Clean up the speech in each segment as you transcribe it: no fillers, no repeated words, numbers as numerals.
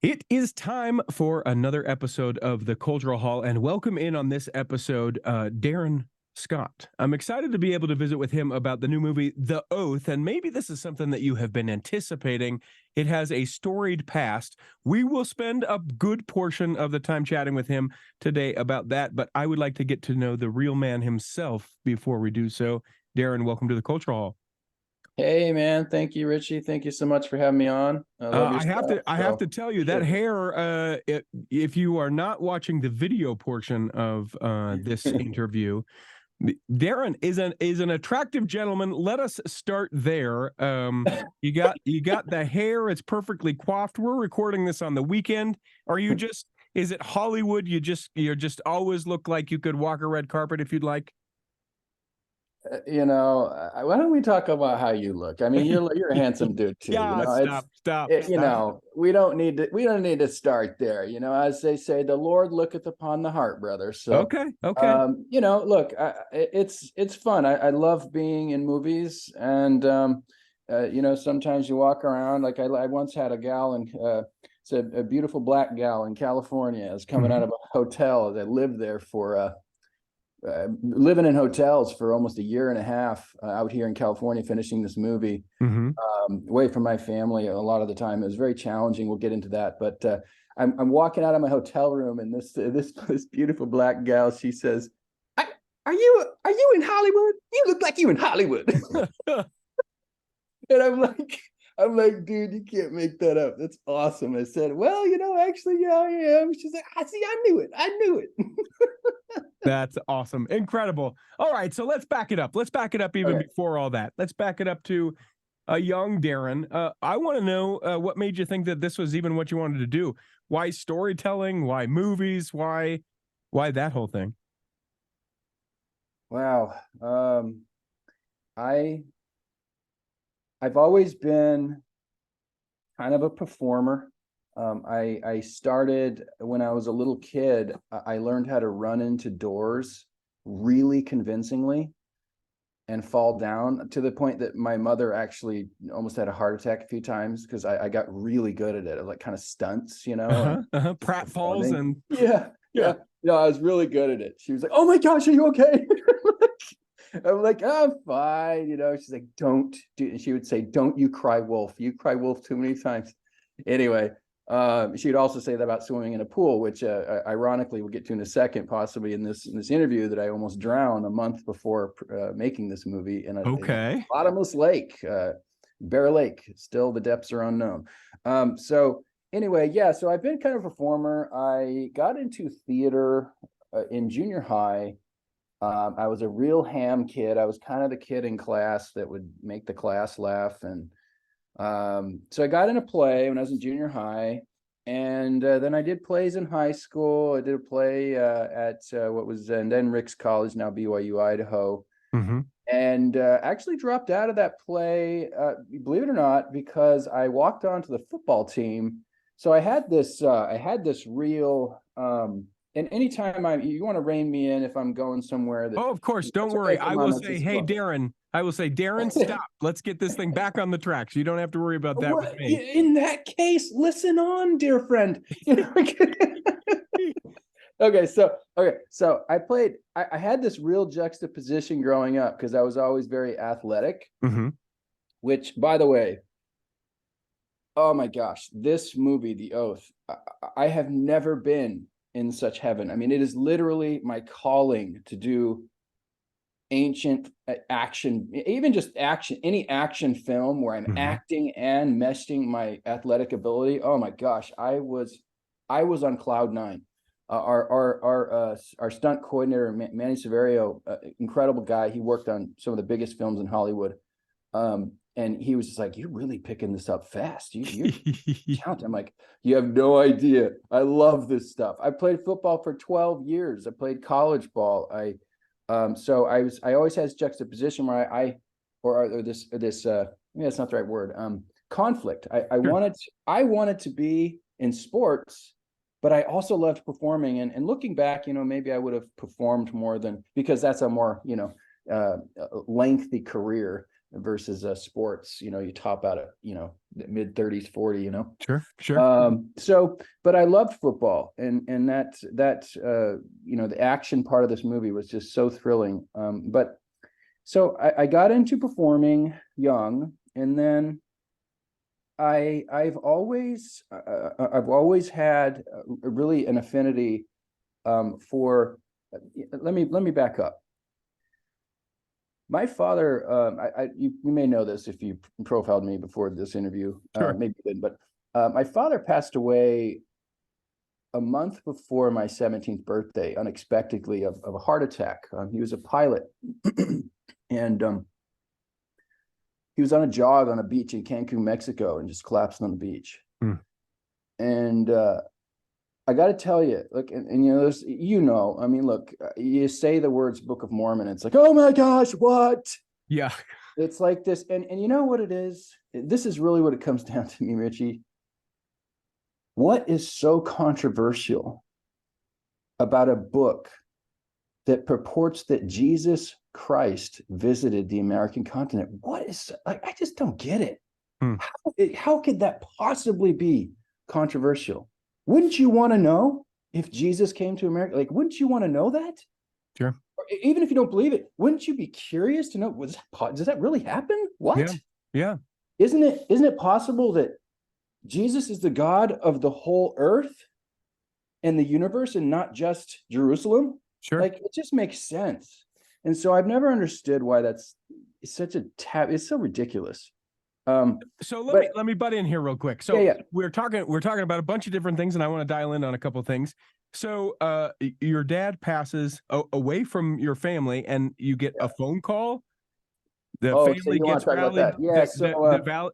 It is time for another episode of the Cultural Hall, and welcome in on this episode, Darin Scott. I'm excited to be able to visit with him about the new movie, The Oath, and maybe this is something that you have been anticipating. It has a storied past. We will spend a good portion of the time chatting with him today about that, but I would like to get to know the real man himself before we do so. Darin, welcome to the Cultural Hall. Hey man, thank you, Richie. Thank you so much for having me on. I love your stuff. I have to tell you that hair. If you are not watching the video portion of this interview, Darin is an attractive gentleman. Let us start there. You got the hair. It's perfectly coiffed. We're recording this on the weekend. Are you just? Is it Hollywood? You just always look like you could walk a red carpet if you'd like. Why don't we talk about how you look? I mean, you're a handsome dude too. Yeah, stop. We don't need to start there. As they say, the Lord looketh upon the heart, brother. So okay. Look, it's fun. I love being in movies, and sometimes you walk around. Like I once had a gal, and it's a beautiful black gal in California. I was coming out of a hotel that lived there for living in hotels for almost a year and a half out here in California, finishing this movie, away from my family a lot of the time. It was very challenging. We'll get into that, but I'm walking out of my hotel room, and this beautiful black gal, she says, "Are you in Hollywood? You look like you in Hollywood." And I'm like, dude, you can't make that up. That's awesome. I said, well, actually, yeah, I am. She's like, I knew it. That's awesome. Incredible. All right. So let's back it up. Let's back it up even before all that. Let's back it up to a young Darin. I want to know what made you think that this was even what you wanted to do. Why storytelling? Why movies? Why that whole thing? Wow. I've always been kind of a performer. I started when I was a little kid. I learned how to run into doors really convincingly and fall down, to the point that my mother actually almost had a heart attack a few times because I got really good at it. Like kind of stunts, Pratfalls and yeah. I was really good at it. She was like, "Oh my gosh, are you okay?" I'm like, "I'm fine." She's like, "Don't do," and she would say, "Don't you cry wolf. You cry wolf too many times." Anyway, she'd also say that about swimming in a pool, which ironically we'll get to in a second, possibly in this interview, that I almost drowned a month before making this movie in a bottomless lake, Bear Lake. Still, the depths are unknown. So anyway, yeah. So I've been kind of a performer. I got into theater in junior high. I was a real ham kid. I was kind of the kid in class that would make the class laugh. And so I got in a play when I was in junior high. And then I did plays in high school. I did a play at what was then Rick's College, now BYU-Idaho. And actually dropped out of that play, believe it or not, because I walked onto the football team. So I had this real... and anytime you want to rein me in if I'm going somewhere that... Oh, of course. Don't worry. I will say, hey, Darin. I will say, Darin, stop. Let's get this thing back on the tracks. You don't have to worry about that with me. In that case, listen on, dear friend. Okay, so I had this real juxtaposition growing up because I was always very athletic, which, by the way, oh my gosh, this movie, The Oath, I have never been in such heaven. I mean, it is literally my calling to do ancient action, even just action, any action film where I'm acting and meshing my athletic ability. Oh my gosh, I was on cloud nine. Our stunt coordinator, Manny Severio, incredible guy. He worked on some of the biggest films in Hollywood. And he was just like, "You're really picking this up fast. You're talented." I'm like, "You have no idea. I love this stuff. I played football for 12 years. I played college ball. I always had this juxtaposition where maybe that's not the right word. Conflict. I wanted to be in sports, but I also loved performing. And looking back, maybe I would have performed more because that's a more, lengthy career. versus sports. You top out at, mid 30s, 40, Sure. But I loved football, and that the action part of this movie was just so thrilling. But so I got into performing young, and then I've always had really an affinity for. Let me back up. My father, you may know this if you profiled me before this interview. Sure. Maybe you did, but my father passed away a month before my 17th birthday, unexpectedly, of a heart attack. He was a pilot, and he was on a jog on a beach in Cancun, Mexico, and just collapsed on the beach. And I got to tell you, look, and there's, I mean, look, you say the words Book of Mormon, it's like, oh my gosh, what? Yeah. It's like this. And you know what it is? This is really what it comes down to me, Richie. What is so controversial about a book that purports that Jesus Christ visited the American continent? What is, like, I just don't get it. How could that possibly be controversial? Wouldn't you want to know if Jesus came to America? Like, wouldn't you want to know that? Sure. Or even if you don't believe it, wouldn't you be curious to know, does that really happen? What? Yeah. Isn't it possible that Jesus is the God of the whole earth and the universe, and not just Jerusalem? Sure. Like, it just makes sense. And so I've never understood why it's such a it's so ridiculous. So let me butt in here real quick. So yeah. we're talking about a bunch of different things, and I want to dial in on a couple of things. So your dad passes away from your family, and you get a phone call. The family gets rallied.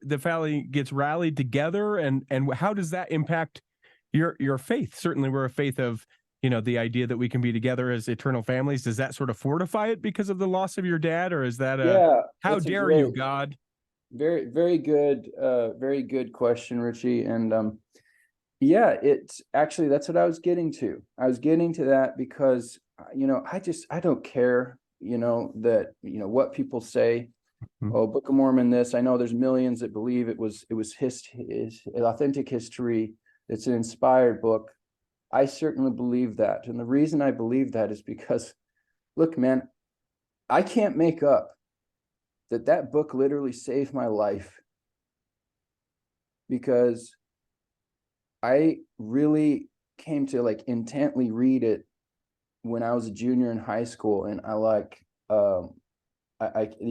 The family gets rallied together, and how does that impact your faith? Certainly, we're a faith of, the idea that we can be together as eternal families. Does that sort of fortify it because of the loss of your dad, or is that how dare you, God? Very, very good question, Richie. And it's actually, that's what I was getting to. I was getting to that because, I don't care, that, what people say. Oh, Book of Mormon, this. I know there's millions that believe it was authentic history. It's an inspired book. I certainly believe that. And the reason I believe that is because, look, man, I can't make up that book literally saved my life, because I really came to intently read it when I was a junior in high school. And the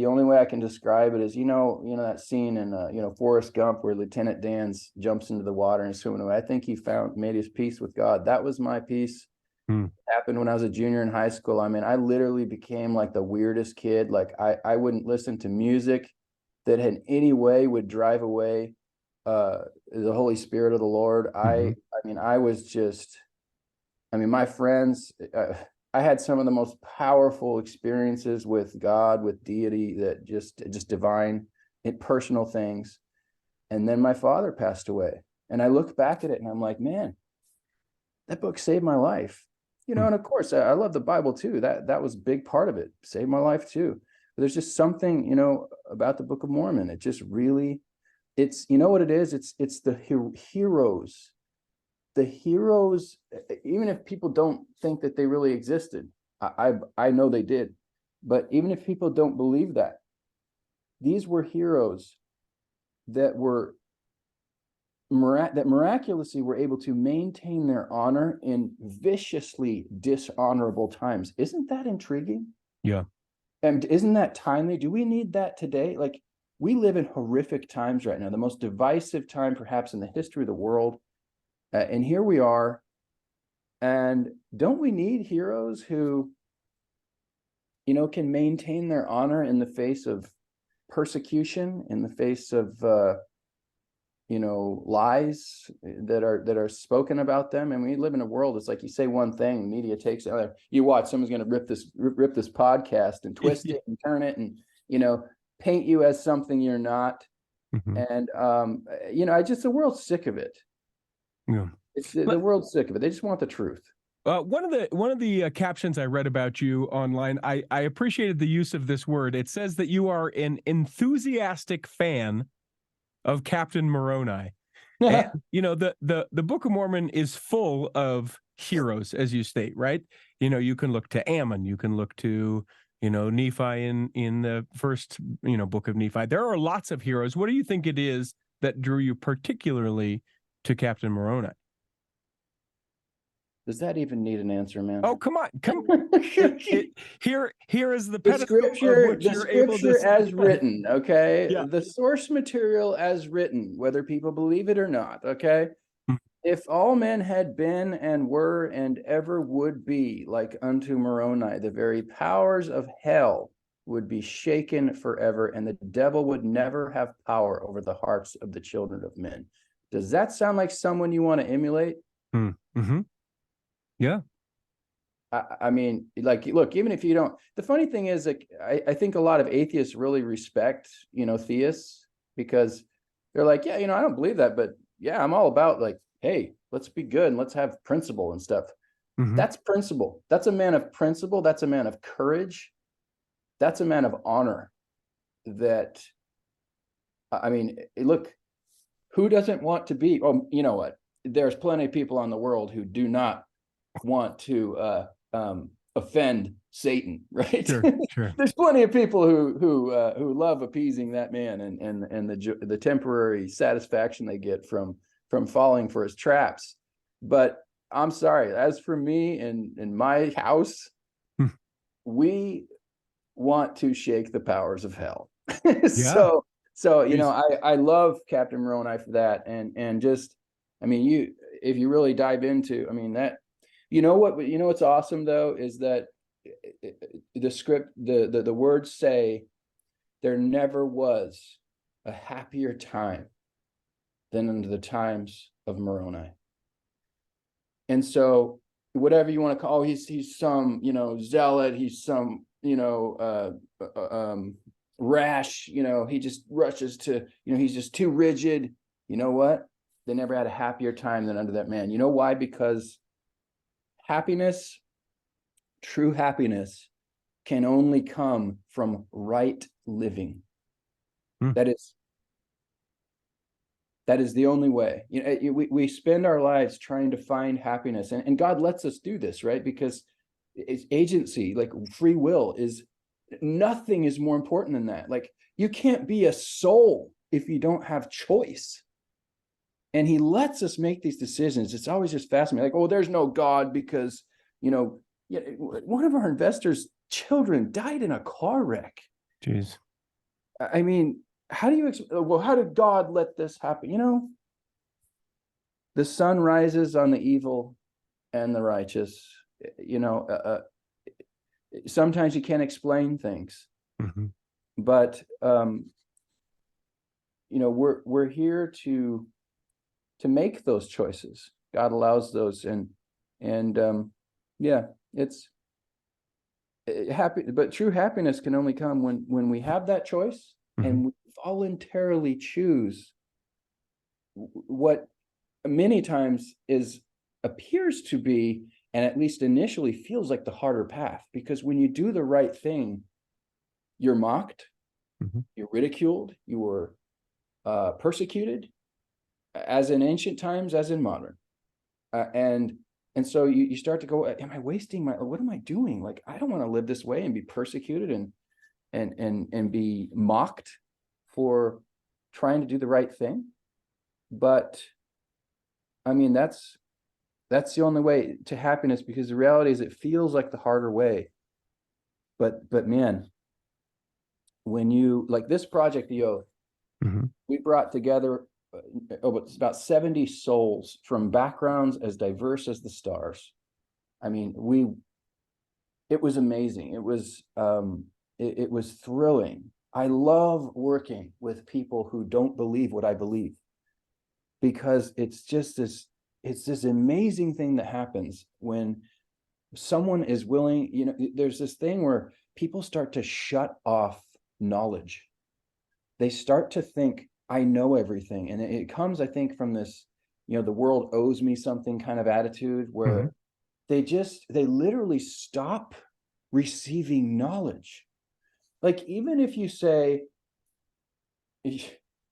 only way I can describe it is, that scene in, Forrest Gump where Lieutenant Dan jumps into the water and swimming away. I think he made his peace with God. That was my peace. Happened when I was a junior in high school. I mean, I literally became like the weirdest kid. Like I wouldn't listen to music that in any way would drive away the Holy Spirit of the Lord. I mean, my friends, I had some of the most powerful experiences with God, with deity, that just divine and personal things. And then my father passed away, and I look back at it and I'm like, man, that book saved my life. And of course, I love the Bible too. That was a big part of it. Saved my life too. But there's just something, about the Book of Mormon. It just really, it's, what it is? It's the heroes. The heroes, even if people don't think that they really existed, I know they did. But even if people don't believe that, these were heroes that miraculously were able to maintain their honor in viciously dishonorable times. Isn't that intriguing? Yeah. And isn't that timely? Do we need that today? Like, we live in horrific times right now, the most divisive time perhaps in the history of the world. And here we are. And don't we need heroes who, can maintain their honor in the face of persecution, in the face of lies that are spoken about them? And we live in a world, it's like you say one thing, media takes it other. You watch, someone's going to rip this podcast and twist it and turn it and paint you as something you're not. And the world's sick of it. Yeah. The world's sick of it. They just want the truth. One of the captions I read about you online, I appreciated the use of this word. It says that you are an enthusiastic fan of Captain Moroni. And, you know, the Book of Mormon is full of heroes, as you state, right? You know, you can look to Ammon, you can look to, you know, Nephi in the first, you know, book of Nephi. There are lots of heroes. What do you think it is that drew you particularly to Captain Moroni? Does that even need an answer, man? Oh, come on. Here is the pedestal the scripture as written, okay? Yeah. The source material as written, whether people believe it or not, okay? If all men had been and were and ever would be like unto Moroni, the very powers of hell would be shaken forever, and the devil would never have power over the hearts of the children of men. Does that sound like someone you want to emulate? Mm-hmm. Yeah. I mean, like, look, even if you don't, the funny thing is, like, I think a lot of atheists really respect, you know, theists, because they're like, yeah, you know, I don't believe that, but yeah, I'm all about, like, hey, let's be good and let's have principle and stuff. That's principle. That's a man of principle. That's a man of courage. That's a man of honor. That, I mean, look, who doesn't want to be, oh, you know what? There's plenty of people on the world who do not want to offend Satan, right? Sure. There's plenty of people who love appeasing that man and the temporary satisfaction they get from falling for his traps. But I'm sorry, as for me and in my house, we want to shake the powers of hell. So you know, I love Captain Moroni for that, and just, I mean, if you really dive into, I mean, that, you know what's awesome though is that the script, the words say, there never was a happier time than under the times of Moroni. And so whatever you want to call, he's some, you know, zealot, he's some, you know, rash, you know, he just rushes to, you know, he's just too rigid. You know what? They never had a happier time than under that man. You know why? Because happiness, true happiness, can only come from right living. That is the only way. You know, we spend our lives trying to find happiness, and God lets us do this, right? Because it's agency, like free will, is nothing is more important than that. Like, you can't be a soul if you don't have choice. And he lets us make these decisions. It's always just fascinating. Like, oh, there's no God because, you know, one of our investors' children died in a car wreck. Jeez. I mean, how do you, well, how did God let this happen? You know, the sun rises on the evil and the righteous. You know, sometimes you can't explain things, but you know, we're here to make those choices. God allows those, and yeah, it's happy, but true happiness can only come when we have that choice and we voluntarily choose what many times appears to be, and at least initially feels like, the harder path. Because when you do the right thing, you're mocked, you're ridiculed, you were persecuted, as in ancient times, as in modern, and so you start to go, am I wasting what am I doing? Like, I don't want to live this way and be persecuted and be mocked for trying to do the right thing. But I mean, that's the only way to happiness, because the reality is it feels like the harder way. But man, when you, like this project, the Oath, we brought together it's about 70 souls from backgrounds as diverse as the stars. I mean, it was amazing. It was it was thrilling. I love working with people who don't believe what I believe, because it's this amazing thing that happens when someone is willing. You know, there's this thing where people start to shut off knowledge. They start to think, I know everything. And it comes, I think, from this, you know, the world owes me something kind of attitude, where they literally stop receiving knowledge. Like, even if you say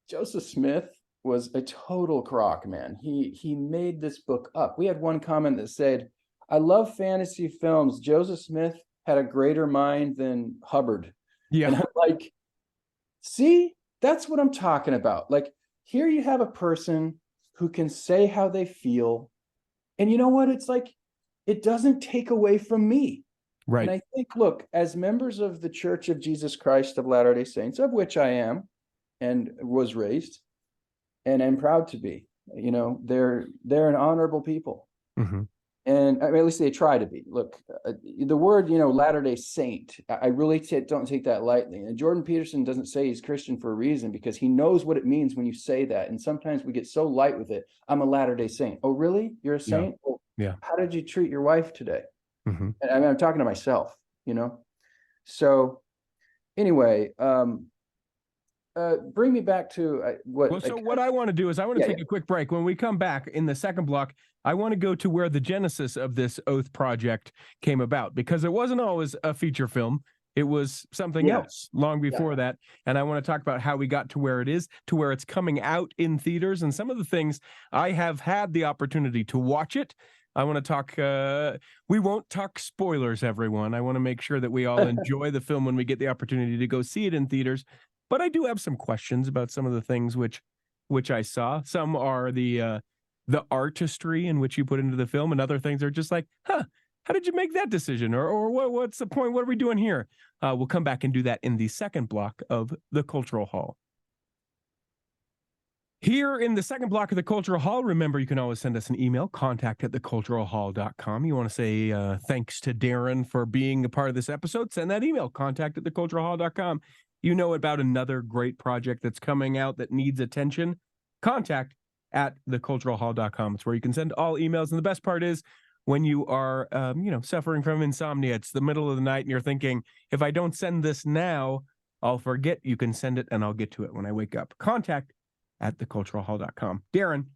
Joseph Smith was a total crock, man. He made this book up. We had one comment that said, I love fantasy films. Joseph Smith had a greater mind than Hubbard. Yeah. And I'm like, see, that's what I'm talking about. Like, here you have a person who can say how they feel. And you know what? It's like, it doesn't take away from me. Right. And I think, look, as members of the Church of Jesus Christ of Latter-day Saints, of which I am and was raised, and I'm proud to be, you know, they're an honorable people. Mm-hmm. And I mean, at least they try to be. Look, the word, you know, Latter-day Saint, I really don't take that lightly. And Jordan Peterson doesn't say he's Christian for a reason, because he knows what it means when you say that. And sometimes we get so light with it. I'm a Latter-day Saint. Oh, really? You're a saint? Yeah. Well, yeah. How did you treat your wife today? Mm-hmm. And I mean, I'm talking to myself, you know? So anyway, bring me back to what. Well, so what I want to do is I want to take a quick break. When we come back in the second block, I want to go to where the genesis of this Oath project came about, because it wasn't always a feature film. It was something else long before that. And I want to talk about how we got to where it is, to where it's coming out in theaters, and some of the things I have had the opportunity to watch it. I want to talk, we won't talk spoilers, everyone. I want to make sure that we all enjoy the film when we get the opportunity to go see it in theaters. But I do have some questions about some of the things which I saw. Some are the artistry in which you put into the film, and other things are just like, how did you make that decision? Or what's the point? What are we doing here? We'll come back and do that in the second block of the Cultural Hall. Here in the second block of the Cultural Hall, remember, you can always send us an email, contact@theculturalhall.com. You want to say thanks to Darin for being a part of this episode, send that email, contact@theculturalhall.com. You know about another great project that's coming out that needs attention, contact@theculturalhall.com. It's where you can send all emails. And the best part is, when you are, suffering from insomnia, it's the middle of the night and you're thinking, if I don't send this now, I'll forget. You can send it and I'll get to it when I wake up. Contact@theculturalhall.com. Darin,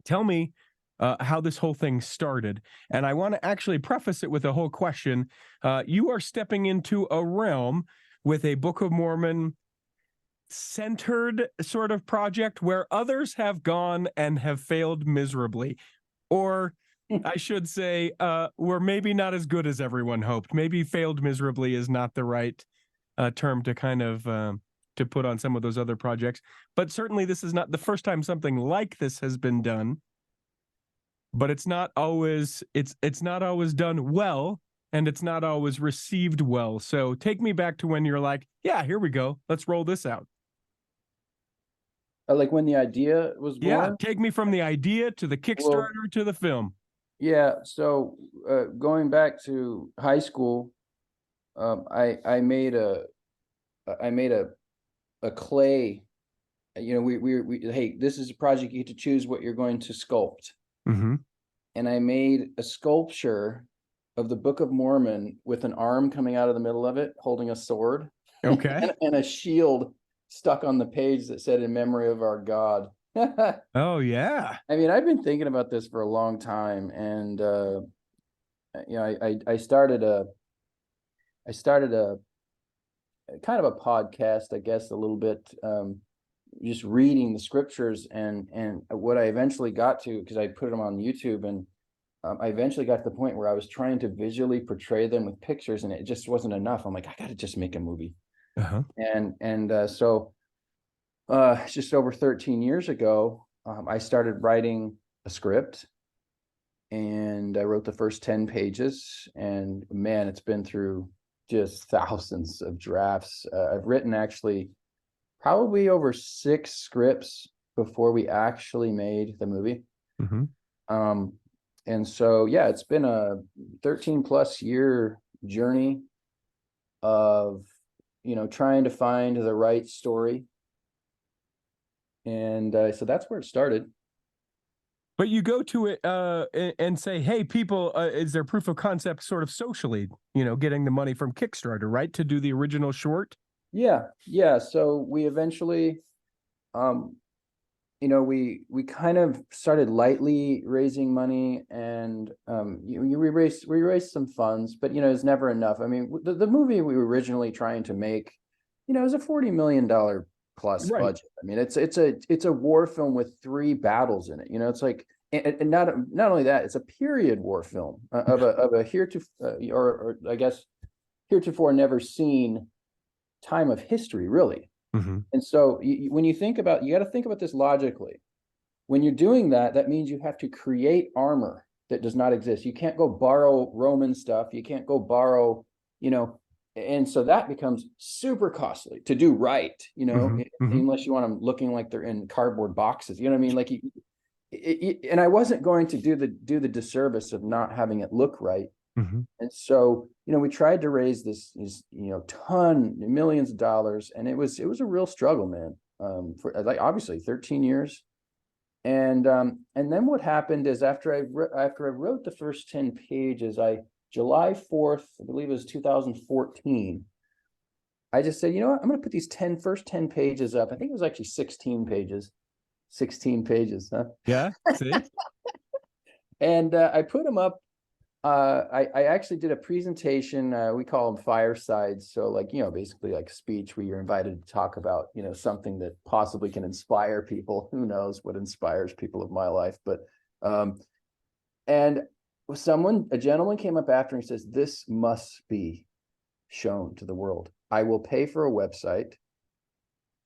tell me how this whole thing started. And I want to actually preface it with a whole question. You are stepping into a realm with a Book of Mormon centered sort of project where others have gone and have failed miserably. Or I should say, we're maybe not as good as everyone hoped. Maybe failed miserably is not the right term to kind of to put on some of those other projects. But certainly this is not the first time something like this has been done. But it's not always done well, and it's not always received well. So take me back to when you're like, yeah, here we go. Let's roll this out. Like when the idea was born? Yeah, take me from the idea to the Kickstarter to the film. Yeah, so going back to high school, I made a clay. You know, we hey, this is a project, you get to choose what you're going to sculpt. Mm-hmm. And I made a sculpture of the Book of Mormon with an arm coming out of the middle of it, holding a sword. Okay. and a shield stuck on the page that said, "In memory of our God." Oh yeah. I mean, I've been thinking about this for a long time, and I started a kind of a podcast, I guess, a little bit, just reading the scriptures, and what I eventually got to, because I put them on YouTube, and I eventually got to the point where I was trying to visually portray them with pictures, and it just wasn't enough. I'm like, I got to just make a movie. Uh-huh. So just over 13 years ago, I started writing a script, and I wrote the first 10 pages, and man, it's been through just thousands of drafts. I've written actually probably over 6 scripts before we actually made the movie. Mm-hmm. And so, yeah, it's been a 13 plus year journey of, trying to find the right story. And so that's where it started. But you go to it and say, hey, people, is there proof of concept sort of socially, getting the money from Kickstarter, right, to do the original short? Yeah. So we eventually, we kind of started lightly raising money, and we raised some funds, but it's never enough. I mean, the movie we were originally trying to make, it was a $40 million plus budget. I mean, it's a war film with 3 battles in it. It's like, and not only that, it's a period war film of a or I guess heretofore never seen time of history, really. Mm-hmm. And so when you think about, you got to think about this logically. When you're doing that, that means you have to create armor that does not exist. You can't go borrow Roman stuff. You can't go borrow, and so that becomes super costly to do right, unless you want them looking like they're in cardboard boxes. You know what I mean? Like, and I wasn't going to do the disservice of not having it look right. Mm-hmm. And so, we tried to raise this, millions of dollars, and it was a real struggle, man. For like obviously 13 years, and then what happened is after I wrote the first 10 pages, July 4th, I believe it was 2014, I just said, I'm going to put these first 10 pages up. I think it was actually 16 pages, huh? Yeah. See? And I put them up. I actually did a presentation. We call them firesides. So basically like a speech where you're invited to talk about, something that possibly can inspire people. Who knows what inspires people of my life, but, and a gentleman came up after and says, this must be shown to the world. I will pay for a website.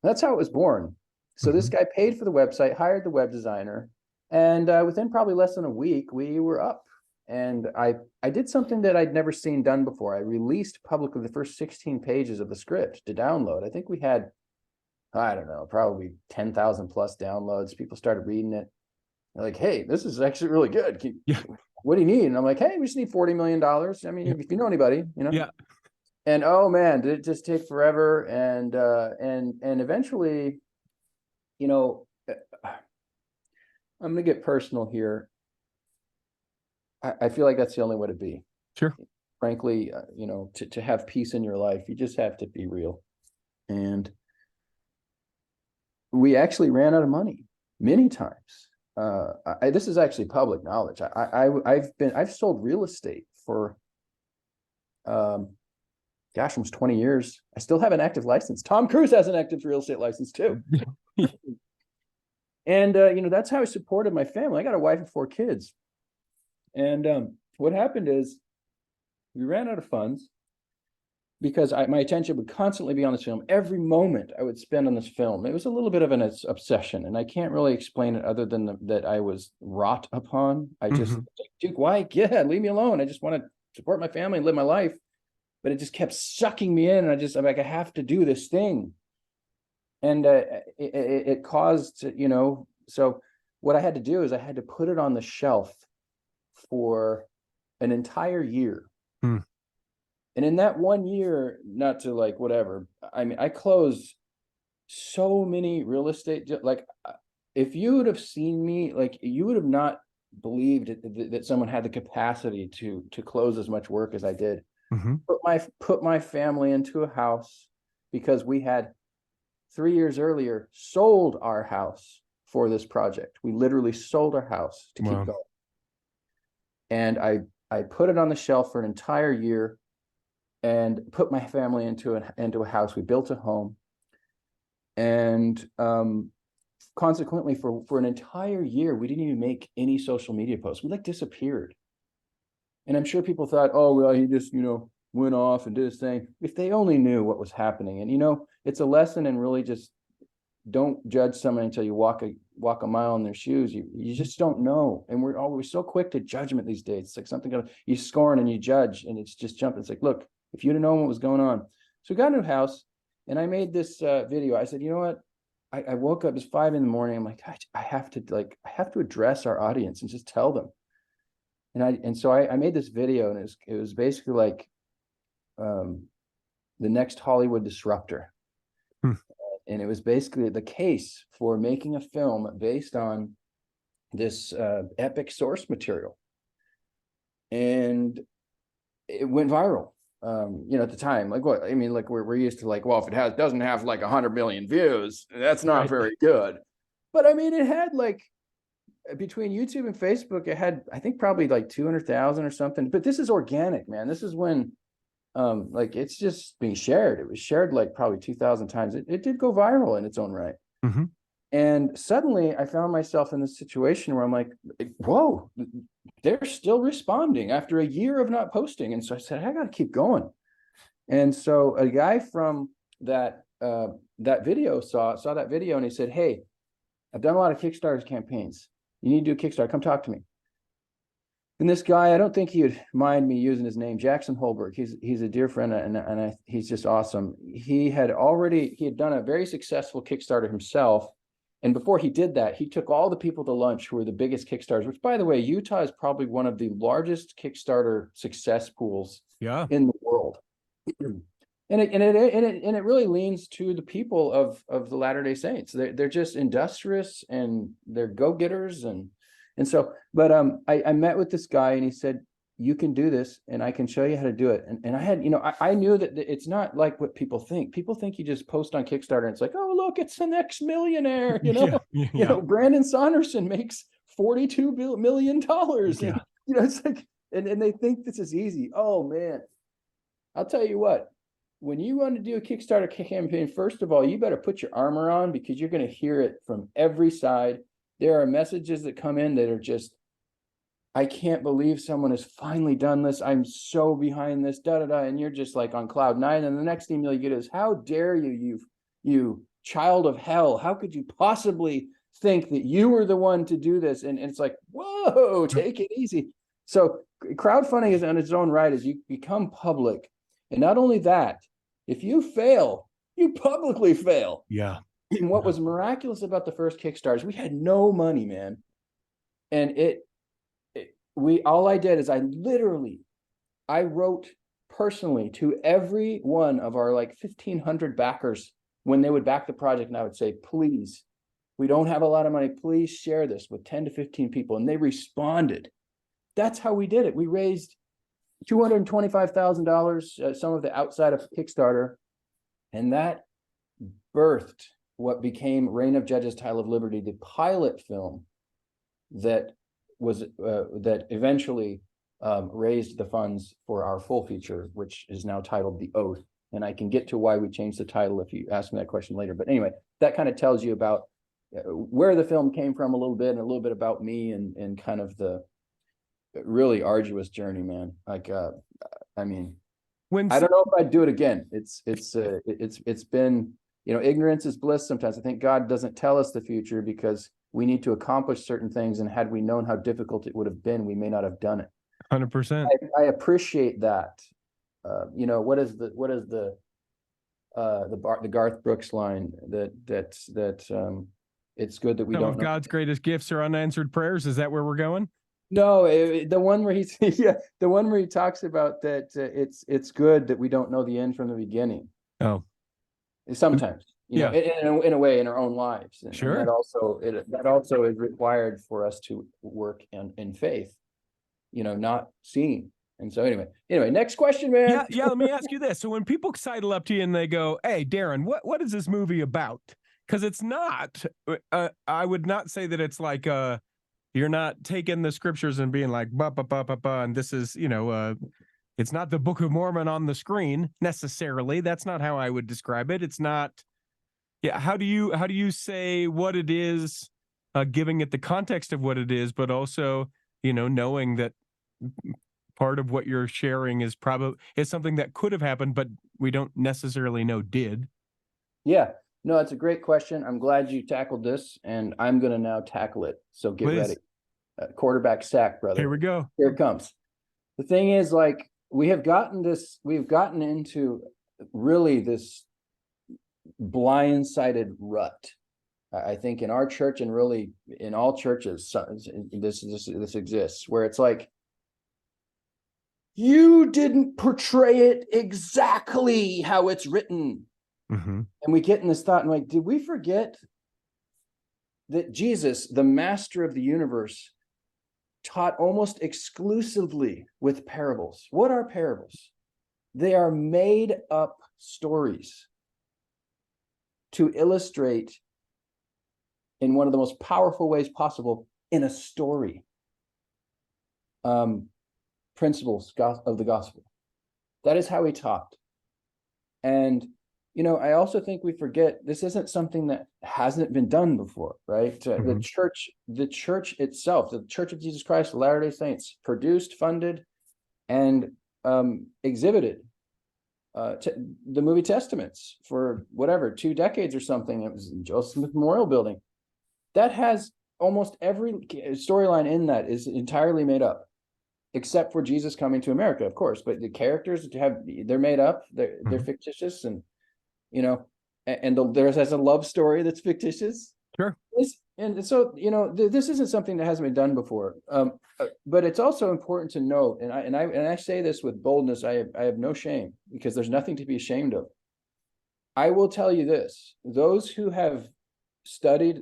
That's how it was born. So this guy paid for the website, hired the web designer, and within probably less than a week, we were up. And I did something that I'd never seen done before. I released publicly the first 16 pages of the script to download. I think we had, I don't know, probably 10,000 plus downloads. People started reading it. They're like, hey, this is actually really good. What do you need? And I'm like, hey, we just need $40 million. I mean, if you know anybody, Yeah. And oh man, did it just take forever? And eventually, I'm gonna get personal here. I feel like that's the only way to be. Sure. Frankly, to have peace in your life, you just have to be real. And we actually ran out of money many times. This is actually public knowledge. I've sold real estate for, almost 20 years. I still have an active license. Tom Cruise has an active real estate license too. And, that's how I supported my family. I got a wife and 4 kids. And what happened is we ran out of funds because my attention would constantly be on this film. Every moment I would spend on this film. It was a little bit of an obsession, and I can't really explain it other than that I was wrought upon. I just, Duke, why? Yeah, leave me alone. I just want to support my family and live my life. But it just kept sucking me in, and I'm like, I have to do this thing. And it caused, so what I had to do is I had to put it on the shelf for an entire year. And in that 1 year, not to like whatever, I mean, I closed so many real estate, like if you would have seen me, like you would have not believed that someone had the capacity to close as much work as I did. Put my family into a house because we had 3 years earlier sold our house for this project. We literally sold our house to keep going. And I put it on the shelf for an entire year and put my family into a house. We built a home. And consequently, for an entire year, we didn't even make any social media posts. We disappeared. And I'm sure people thought, oh, well, he just, went off and did his thing. If they only knew what was happening. And, it's a lesson in really just don't judge someone until you walk a mile in their shoes. You just don't know. And we're always so quick to judgment these days. It's like something you scorn and you judge, and it's just jumping. It's like, look, if you'd have known what was going on. So we got a new house, and I made this video. I said, you know what? I woke up, it's 5 a.m. I'm like, I have to address our audience and just tell them. And so I made this video, and it was basically like the next Hollywood disruptor. And it was basically the case for making a film based on this epic source material. And it went viral. At the time, like what I mean, like we're used to like, well, if it doesn't have like 100 million views, that's not very good. But I mean, it had like, between YouTube and Facebook, it had, I think, probably like 200,000 or something. But this is organic, man. This is when like it's just being shared. It was shared like probably 2,000 times. It did go viral in its own right. Mm-hmm. And suddenly I found myself in this situation where I'm like, whoa, they're still responding after a year of not posting. And so I said, I got to keep going. And so a guy from that video saw that video, and he said, hey, I've done a lot of Kickstarter campaigns. You need to do a Kickstarter. Come talk to me. And this guy, I don't think he would mind me using his name, Jackson Holberg. He's a dear friend, and he's just awesome. He had done a very successful Kickstarter himself. And before he did that, he took all the people to lunch who were the biggest Kickstarters, which, by the way, Utah is probably one of the largest Kickstarter success pools in the world. And it really leans to the people of the Latter-day Saints. They're just industrious, and they're go-getters, and so, but I met with this guy, and he said, you can do this, and I can show you how to do it. And I had, I knew that it's not like what people think. People think you just post on Kickstarter and it's like, oh, look, it's the next millionaire, Brandon Saunderson makes $42 million. And, it's like, and they think this is easy. Oh man, I'll tell you what, when you want to do a Kickstarter campaign, first of all, you better put your armor on, because you're going to hear it from every side. There are messages that come in that are just, I can't believe someone has finally done this. I'm so behind this, and you're just like on cloud nine. And the next email you get is, how dare you, you child of hell? How could you possibly think that you were the one to do this? And it's like, whoa, take it easy. So crowdfunding is on its own right as you become public. And not only that, if you fail, you publicly fail. Yeah. And what was miraculous about the first Kickstarters, we had no money, man. And all I did is I wrote personally to every one of our like 1,500 backers when they would back the project, and I would say, please, we don't have a lot of money. Please share this with 10 to 15 people. And they responded. That's how we did it. We raised $225,000, some of the outside of Kickstarter, and that birthed what became Reign of Judges, Tile of Liberty, the pilot film that was that eventually raised the funds for our full feature, which is now titled The Oath. And I can get to why we changed the title if you ask me that question later. But anyway, that kind of tells you about where the film came from a little bit, and a little bit about me, and kind of the really arduous journey, man. Like, I mean, I don't know if I'd do it again. It's been, ignorance is bliss sometimes. I think God doesn't tell us the future because we need to accomplish certain things. And had we known how difficult it would have been, we may not have done it. 100%. I appreciate that. What is the Garth Brooks line that it's good that we don't know. God's greatest gifts are unanswered prayers. Is that where we're going? No, the one where the one where he talks about that it's good that we don't know the end from the beginning. Oh, sometimes, in a way, in our own lives. And, sure. And that also is required for us to work in faith, not seeing. And so anyway, next question, man. Yeah. Let me ask you this. So when people sidle up to you and they go, hey, Darin, what is this movie about? Because it's not, I would not say that it's like, you're not taking the scriptures and being like, and this is, it's not the Book of Mormon on the screen necessarily. That's not how I would describe it. It's not. Yeah. How do you say what it is, giving it the context of what it is, but also, knowing that part of what you're sharing is something that could have happened, but we don't necessarily know did. Yeah. No, it's a great question. I'm glad you tackled this, and I'm going to now tackle it. So get ready. Quarterback sack, brother. Here we go. Here it comes. The thing is, like, we've gotten into really this blindsided rut. I think in our church, and really in all churches, this exists, where it's like, you didn't portray it exactly how it's written. Mm-hmm. And we get in this thought, and like, did we forget that Jesus, the master of the universe, taught almost exclusively with parables? What are parables? They are made up stories to illustrate in one of the most powerful ways possible in a story. Principles of the gospel. That is how he taught. And, you know, I also think we forget this isn't something that hasn't been done before, right? The church itself, the Church of Jesus Christ of Latter-day Saints, produced, funded, and exhibited the movie Testaments for whatever 2 decades or something. It was Joseph Smith Memorial Building. That has almost every storyline in that is entirely made up, except for Jesus coming to America, of course. But the characters they're made up, they're fictitious, and you know, and there's a love story that's fictitious. Sure. And so, you know, this isn't something that hasn't been done before. But it's also important to note, and I say this with boldness, I have no shame, because there's nothing to be ashamed of. I will tell you this: those who have studied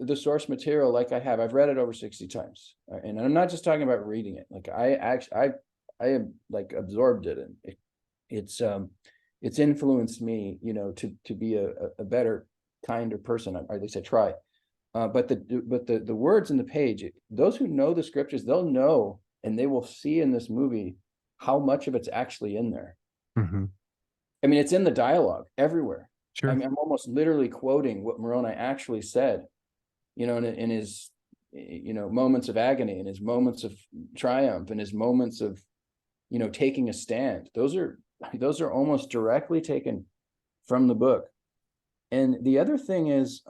the source material like I have, I've read it over 60 times, and I'm not just talking about reading it. Like I have like absorbed it, and it's influenced me, you know, to be a better, kinder person, or at least I try. But the words in the page, those who know the scriptures, they'll know, and they will see in this movie how much of it's actually in there. I mean, it's in the dialogue everywhere. Sure. I mean, I'm almost literally quoting what Moroni actually said, you know, in his, you know, moments of agony, and his moments of triumph, and his moments of, you know, taking a stand. Those are almost directly taken from the book. And the other thing is,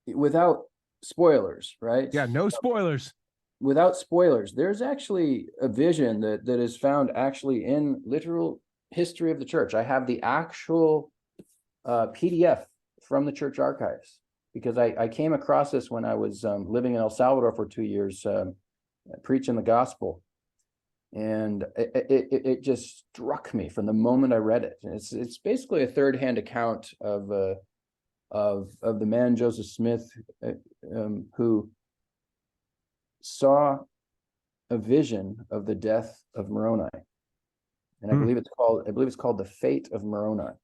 without spoilers, right? Yeah, no spoilers. Without spoilers, there's actually a vision that is found actually in literal history of the church. I have the actual PDF from the church archives, because I came across this when I was living in El Salvador for 2 years, preaching the gospel. And it just struck me from the moment I read it. And it's basically a third-hand account of the man Joseph Smith, who saw a vision of the death of Moroni, and I believe it's called The Fate of Moroni.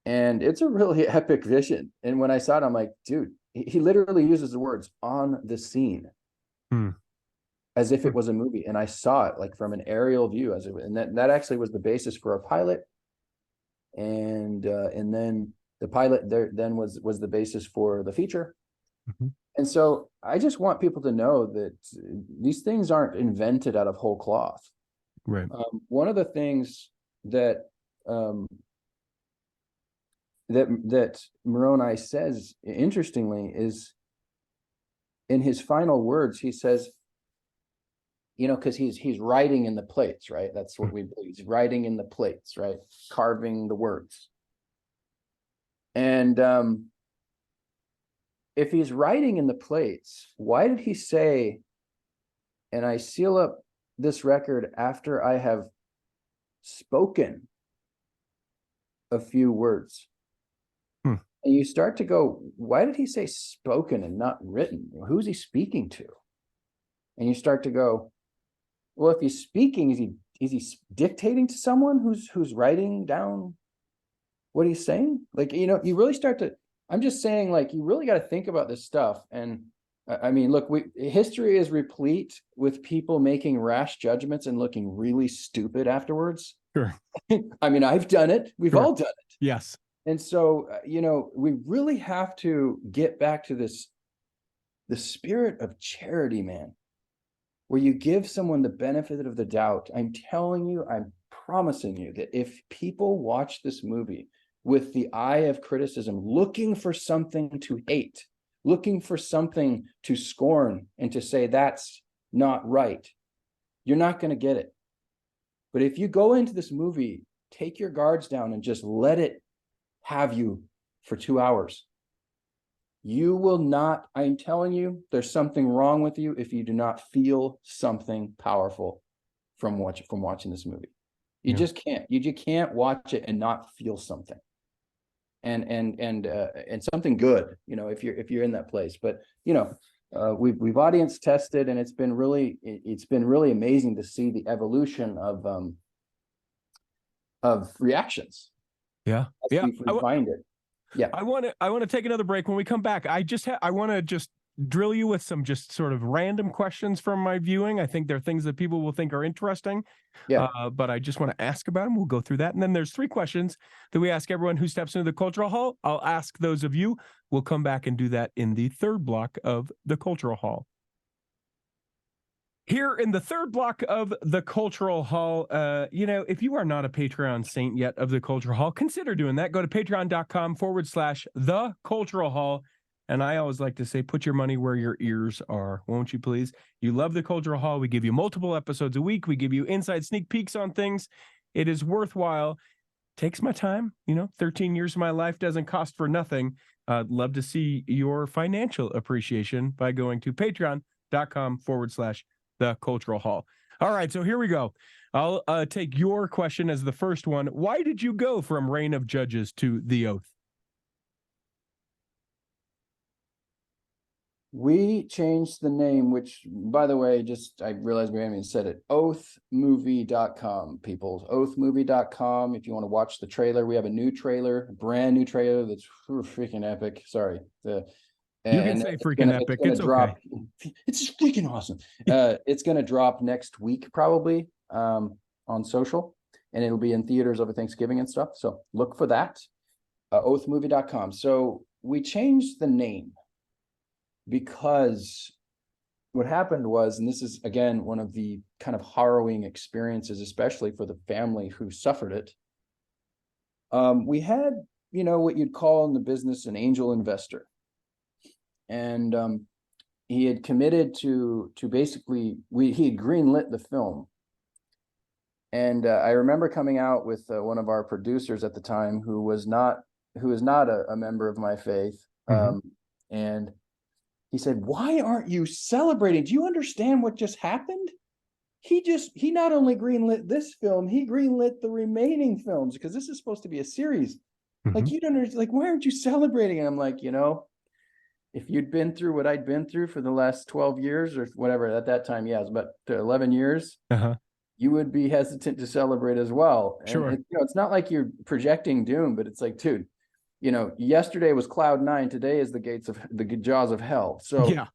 And it's a really epic vision. And when I saw it, I'm like, dude, he literally uses the words "on the scene," as if it was a movie. And I saw it like from an aerial view, and that actually was the basis for a pilot. And then the pilot then was the basis for the feature. And so I just want people to know that these things aren't invented out of whole cloth. Right. One of the things that that Moroni says, interestingly, is in his final words, he says, you know, because he's writing in the plates, right? That's what we believe. He's writing in the plates, right? Carving the words. And if he's writing in the plates, why did he say, "And I seal up this record after I have spoken a few words"? And you start to go, why did he say spoken and not written? Who's he speaking to? And you start to go, well, if he's speaking, is he dictating to someone who's writing down what he's saying? Like, you know, you really start to, I'm just saying, like, you really got to think about this stuff. And I mean, look, history is replete with people making rash judgments and looking really stupid afterwards. Sure. I mean, I've done it. We've all done it. Yes. And so, you know, we really have to get back to the spirit of charity, man, where you give someone the benefit of the doubt. I'm telling you, I'm promising you that if people watch this movie with the eye of criticism, looking for something to hate, looking for something to scorn and to say that's not right, you're not going to get it. But if you go into this movie, take your guards down and just let it have you for 2 hours, you will not, I'm telling you, there's something wrong with you if you do not feel something powerful from watching this movie. You just can't. You just can't watch it and not feel something. And something good, you know, if you're in that place. But you know, we've audience tested, and it's been really amazing to see the evolution of reactions. Yeah. We find it. Yeah. I want to take another break. When we come back, I want to just drill you with some just sort of random questions from my viewing. I think they're things that people will think are interesting. Yeah. But I just want to ask about them. We'll go through that. And then there's 3 questions that we ask everyone who steps into the Cultural Hall. I'll ask those of you. We'll come back and do that in the 3rd block of the Cultural Hall. Here in the 3rd block of the Cultural Hall, if you are not a Patreon saint yet of the Cultural Hall, consider doing that. Go to patreon.com/the Cultural Hall. And I always like to say, put your money where your ears are, won't you please? You love the Cultural Hall. We give you multiple episodes a week. We give you inside sneak peeks on things. It is worthwhile. Takes my time. 13 years of my life doesn't cost for nothing. I'd love to see your financial appreciation by going to patreon.com/the Cultural Hall. All right, so here we go. I'll take your question as the first one. Why did you go from Reign of Judges to The Oath? We changed the name, which, by the way, I realized we haven't even said it. Oathmovie.com, people. Oathmovie.com. If you want to watch the trailer, we have a new trailer, a brand new trailer that's freaking epic. Sorry. You can say freaking epic. It's okay. It's freaking awesome. It's going to drop next week, probably, on social, and it'll be in theaters over Thanksgiving and stuff. So look for that. Oathmovie.com. So we changed the name because what happened was, and this is, again, one of the kind of harrowing experiences, especially for the family who suffered it. We had, what you'd call in the business an angel investor. And he had committed to basically, he had greenlit the film. And I remember coming out with one of our producers at the time who is not a member of my faith. And he said, "Why aren't you celebrating? Do you understand what just happened? He not only greenlit this film, he greenlit the remaining films, because this is supposed to be a series. Like, you don't understand, like, why aren't you celebrating?" And I'm like, if you'd been through what I'd been through for the last 12 years or whatever, at that time, it was about 11 years, you would be hesitant to celebrate as well. And sure. It's not like you're projecting doom, but it's like, dude, yesterday was cloud 9, today is the jaws of hell. So yeah.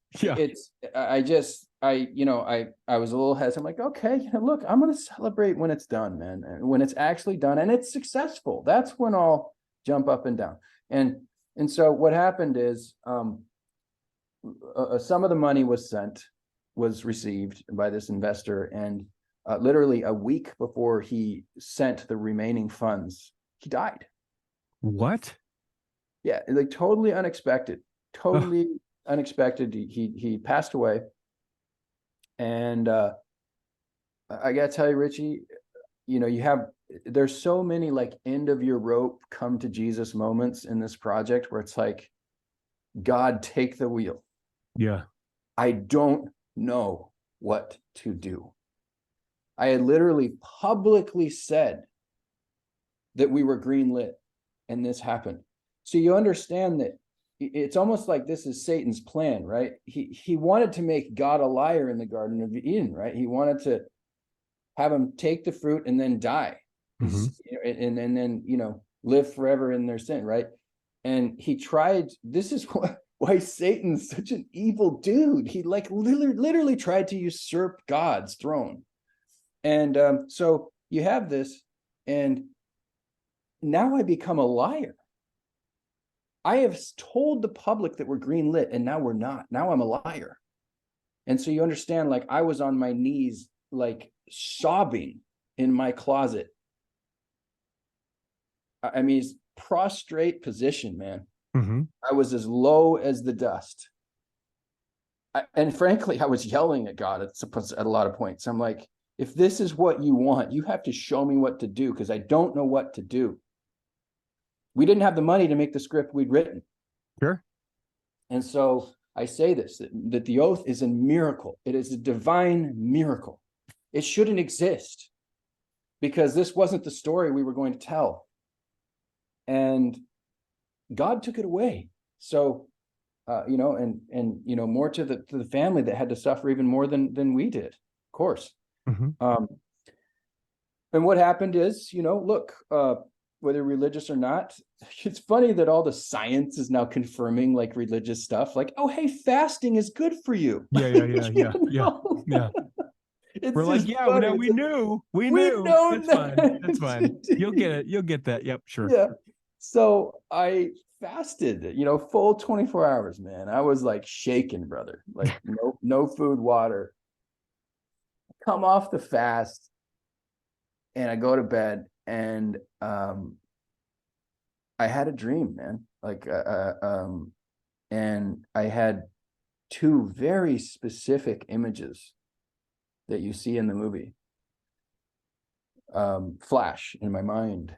I was a little hesitant. I'm like, okay, look, I'm going to celebrate when it's done, man. And when it's actually done and it's successful, that's when I'll jump up and down. And so what happened is, some of the money was received by this investor, and literally a week before he sent the remaining funds, he died. What? Yeah, like totally unexpected. Unexpected. He passed away. And I gotta tell you, Richie, there's so many like end of your rope, come to Jesus moments in this project where it's like, God, take the wheel. Yeah. I don't know what to do. I had literally publicly said that we were greenlit, and this happened. So you understand that it's almost like this is Satan's plan, right? He wanted to make God a liar in the Garden of Eden, right? He wanted to have him take the fruit and then die, and then live forever in their sin, right? And he tried. This is why Satan's such an evil dude. He like literally tried to usurp God's throne. And so you have this, and now I become a liar. I have told the public that we're greenlit, and now we're not. Now I'm a liar. And so you understand, like, I was on my knees, like sobbing in my closet. I mean, it's prostrate position, man. I was as low as the dust. And frankly, I was yelling at God at a lot of points. I'm like, if this is what you want, you have to show me what to do, because I don't know what to do. We didn't have the money to make the script we'd written. Sure. And so I say this, that The Oath is a miracle. It is a divine miracle. It shouldn't exist, because this wasn't the story we were going to tell. And God took it away. So, more to the family that had to suffer even more than we did, of course. And what happened is, look, whether religious or not. It's funny that all the science is now confirming like religious stuff, like, oh, hey, fasting is good for you. Yeah. It's We're like, just yeah, funny. no, we knew. We've known That's fine. that. That's fine. You'll get it. You'll get that. Yep, sure. Yeah. So I fasted, full 24 hours, man. I was like shaking, brother. Like no food, water. Come off the fast and I go to bed, and I had a dream, man. And I had two very specific images that you see in the movie flash in my mind.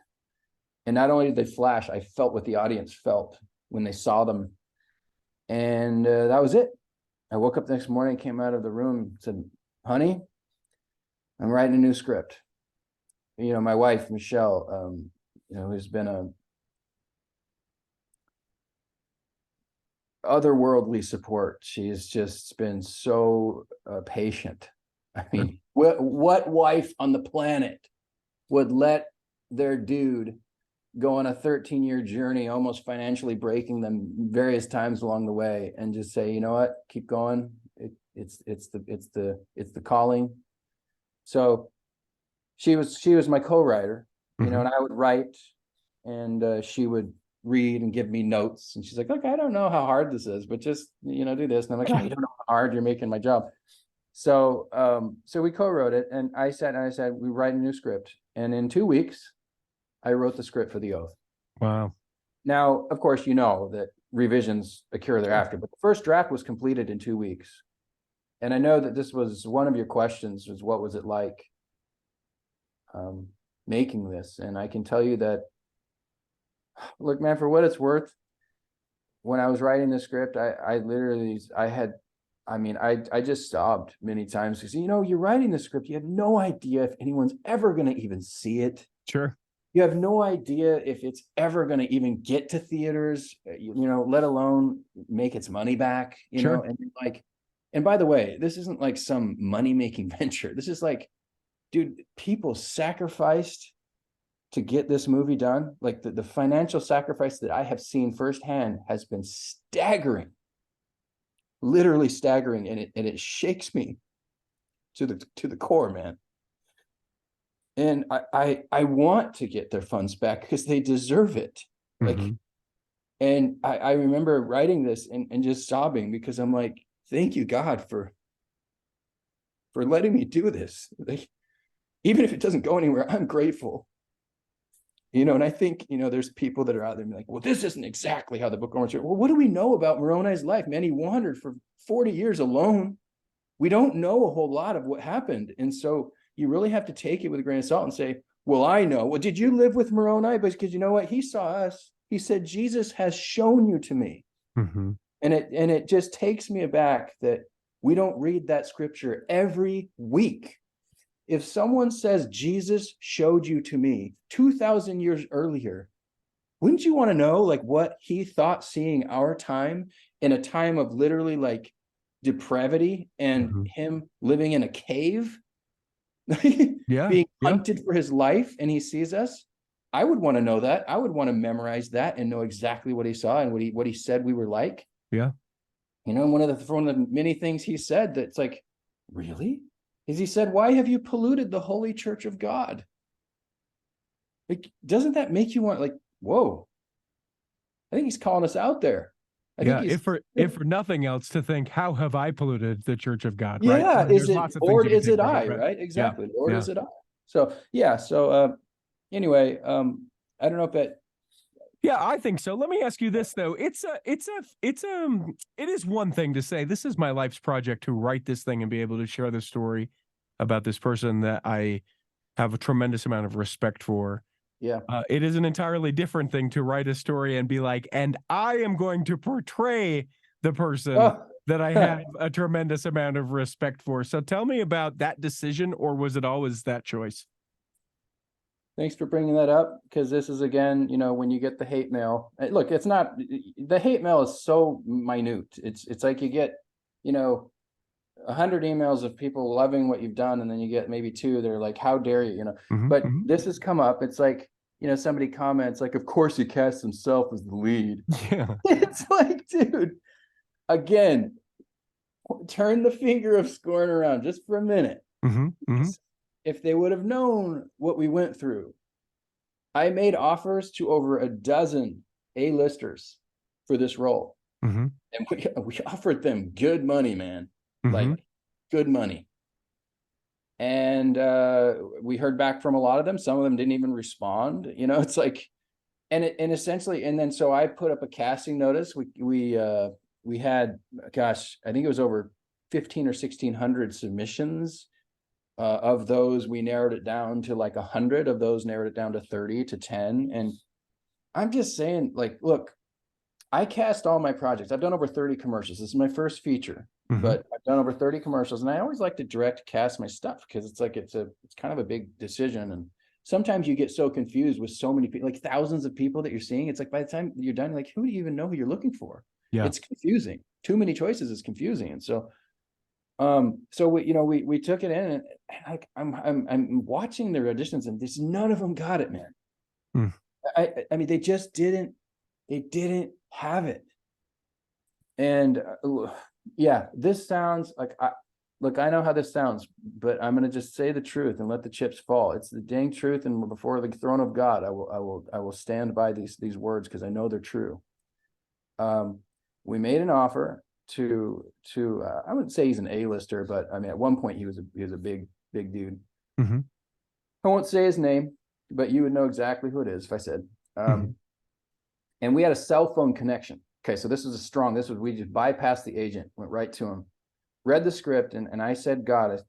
And not only did they flash, I felt what the audience felt when they saw them. And that was it. I woke up the next morning, came out of the room, said, honey, I'm writing a new script. My wife, Michelle, who's been a otherworldly support. She's just been so patient. I mean, what wife on the planet would let their dude go on a 13-year journey, almost financially breaking them various times along the way, and just say, you know what, keep going. It's the calling. So she was my co-writer, and I would write, and she would read and give me notes. And she's like, look, I don't know how hard this is, but just, do this. And I'm like, oh, you don't know how hard, you're making my job. So we co-wrote it, and I said, we write a new script. And in 2 weeks, I wrote the script for The Oath. Wow. Now, of course, that revisions occur thereafter, but the first draft was completed in 2 weeks. And I know that this was one of your questions, was what was it like making this? And I can tell you that, look, man, for what it's worth, when I was writing the script, I just sobbed many times because, you're writing the script, you have no idea if anyone's ever going to even see it. Sure. You have no idea if it's ever going to even get to theaters, let alone make its money back, Sure. And by the way, this isn't like some money-making venture. This is like, dude, people sacrificed to get this movie done. Like the financial sacrifice that I have seen firsthand has been staggering, literally staggering. And it shakes me to the core, man. And I want to get their funds back because they deserve it. And I remember writing this and just sobbing because I'm like, thank you, God, for letting me do this. Like, even if it doesn't go anywhere, I'm grateful. And I think, there's people that are out there like, well, this isn't exactly how the book owns. Well, what do we know about Moroni's life? Man, he wandered for 40 years alone. We don't know a whole lot of what happened. And so you really have to take it with a grain of salt and say, well, I know. Well, did you live with Moroni? Because you know what? He saw us. He said, Jesus has shown you to me. And it just takes me aback that we don't read that scripture every week. If someone says, Jesus showed you to me 2,000 years earlier, wouldn't you want to know like what he thought seeing our time in a time of literally like depravity and him living in a cave, being hunted for his life, and he sees us? I would want to know that. I would want to memorize that and know exactly what he saw and what he said we were like. Yeah. One of the many things he said that's like, really? Is he said, why have you polluted the holy church of God? Like, doesn't that make you want, like, whoa, I think he's calling us out there. If for nothing else, to think, how have I polluted the church of God? Yeah. Right? Is it, or is it I, right? Exactly. Yeah. Or is it I? So, yeah. So, anyway, I don't know if that. Yeah, I think so. Let me ask you this though. It is one thing to say, this is my life's project to write this thing and be able to share this story about this person that I have a tremendous amount of respect for. Yeah. It is an entirely different thing to write a story and be like, and I am going to portray the person that I have a tremendous amount of respect for. So tell me about that decision, or was it always that choice? Thanks for bringing that up, because this is, again, when you get the hate mail, look, it's not, the hate mail is so minute. It's like you get, 100 emails of people loving what you've done, and then you get maybe 2 that are like, how dare you, but this has come up. It's like, somebody comments like, of course he cast himself as the lead. Yeah. It's like, dude, again, turn the finger of scorn around just for a minute. If they would have known what we went through, I made offers to over a dozen A-listers for this role. And we offered them good money, man. Like good money. And we heard back from a lot of them. Some of them didn't even respond. It's like, and essentially, and then so I put up a casting notice. We had, gosh, I think it was over 1,500 or 1,600 submissions. Of those, we narrowed it down to like 100. Of those, narrowed it down to 30 to 10. And I'm just saying, like, look, I cast all my projects. I've done over 30 commercials. This is my first feature, but I've done over 30 commercials, and I always like to direct cast my stuff because it's like it's kind of a big decision, and sometimes you get so confused with so many people, like thousands of people that you're seeing. It's like by the time you're done, like, who do you even know who you're looking for? Yeah, it's confusing. Too many choices is confusing, and so we took it in, and I'm watching their auditions, and there's none of them got it, man. I mean, they just didn't have it. And yeah, this sounds like, I know how this sounds, but I'm going to just say the truth and let the chips fall. It's the dang truth. And before the throne of God, I will stand by these words, because I know they're true. We made an offer to I wouldn't say he's an A-lister, but I mean, at one point he was a big dude. I won't say his name, but you would know exactly who it is if I said. And we had a cell phone connection. Okay, so we just bypassed the agent, went right to him, read the script, and I said, God,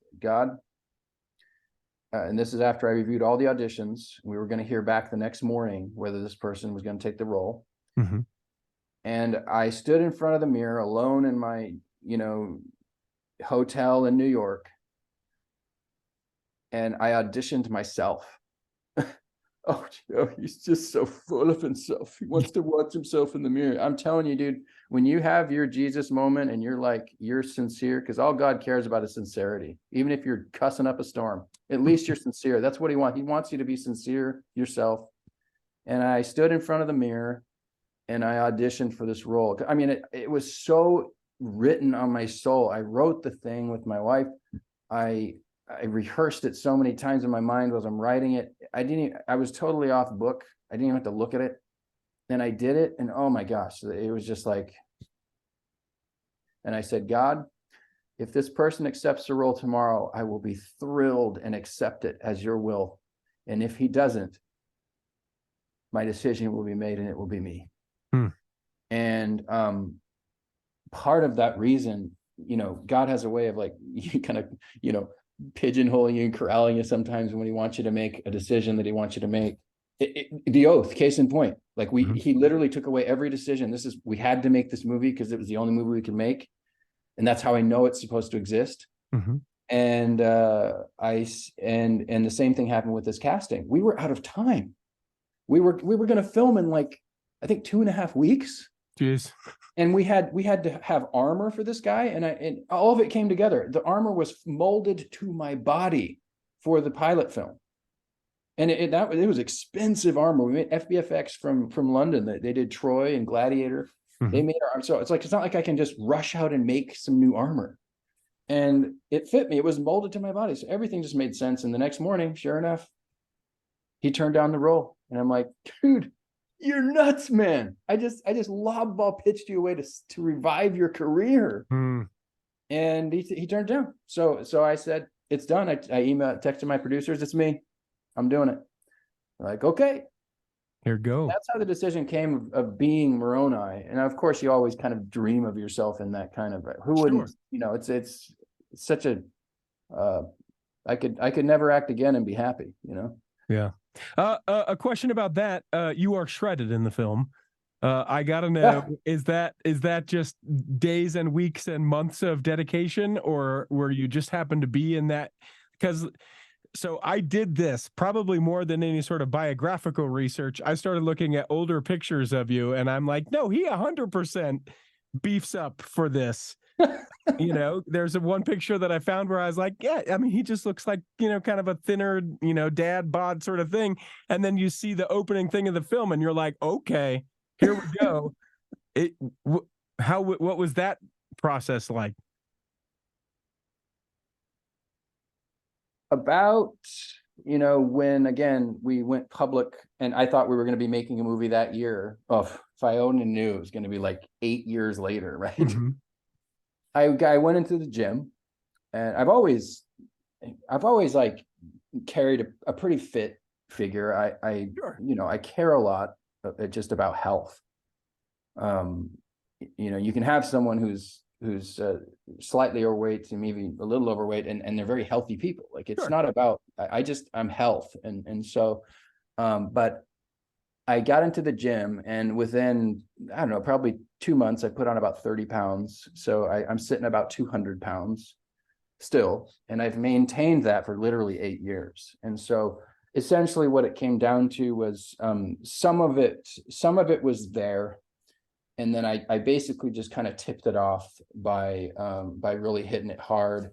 and this is after I reviewed all the auditions. We were going to hear back the next morning whether this person was going to take the role. And I stood in front of the mirror alone in my, hotel in New York, and I auditioned myself. Oh, he's just so full of himself. He wants to watch himself in the mirror. I'm telling you, dude, when you have your Jesus moment and you're sincere, because all God cares about is sincerity. Even if you're cussing up a storm, at least you're sincere. That's what he wants. He wants you to be sincere yourself. And I stood in front of the mirror and I auditioned for this role. I mean, it was so written on my soul. I wrote the thing with my wife. I rehearsed it so many times in my mind as I'm writing it. I was totally off book. I didn't even have to look at it. And I did it. And oh my gosh, it was just like, and I said, God, if this person accepts the role tomorrow, I will be thrilled and accept it as your will. And if he doesn't, my decision will be made and it will be me. And part of that reason, God has a way of like, kind of, pigeonholing you and corralling you sometimes when he wants you to make a decision that he wants you to make. The Oath, case in point, like he literally took away every decision. We had to make this movie because it was the only movie we could make, and that's how I know it's supposed to exist. And the same thing happened with this casting. We were out of time. We were going to film in like, I think 2.5 weeks. Jeez. And we had to have armor for this guy, and all of it came together. The armor was molded to my body for the pilot film, and it was expensive armor. We made FBFX from London. They did Troy and Gladiator. They made our armor, so it's not like I can just rush out and make some new armor. And it fit me. It was molded to my body, so everything just made sense. And the next morning, sure enough, he turned down the role, and I'm like, dude, you're nuts, man. I just lob ball pitched you away to revive your career. And he turned it down. So I said, it's done. I texted my producers, it's me. I'm doing it. They're like, okay. Here go. That's how the decision came of being Moroni. And of course, you always kind of dream of yourself in that kind of, who wouldn't, it's such a, I could never act again and be happy, Yeah. A question about that. You are shredded in the film. I gotta know, is that just days and weeks and months of dedication, or where you just happen to be in that? Because so I did this probably more than any sort of biographical research. I started looking at older pictures of you, and I'm like, no, he 100% beefs up for this. You know, there's one picture that I found where I was like, yeah, I mean, he just looks like, you know, kind of a thinner, you know, dad bod sort of thing. And then you see the opening thing of the film and you're like, okay, here we go. It, what was that process like? About, you know, when again we went public and I thought we were going to be making a movie that year. Oh, if I only knew it was going to be like 8 years later, right? Mm-hmm. I went into the gym, and I've always like carried a pretty fit figure. Sure. You know, I care a lot just about health. You know, you can have someone who's slightly overweight to maybe a little overweight, and they're very healthy people. Like, it's Sure. not about, I'm health. And so, but I got into the gym, and within, I don't know, probably 2 months, I put on about 30 pounds. So I'm sitting about 200 pounds still. And I've maintained that for literally 8 years. And so essentially what it came down to was, some of it was there. And then I basically just kind of tipped it off by really hitting it hard.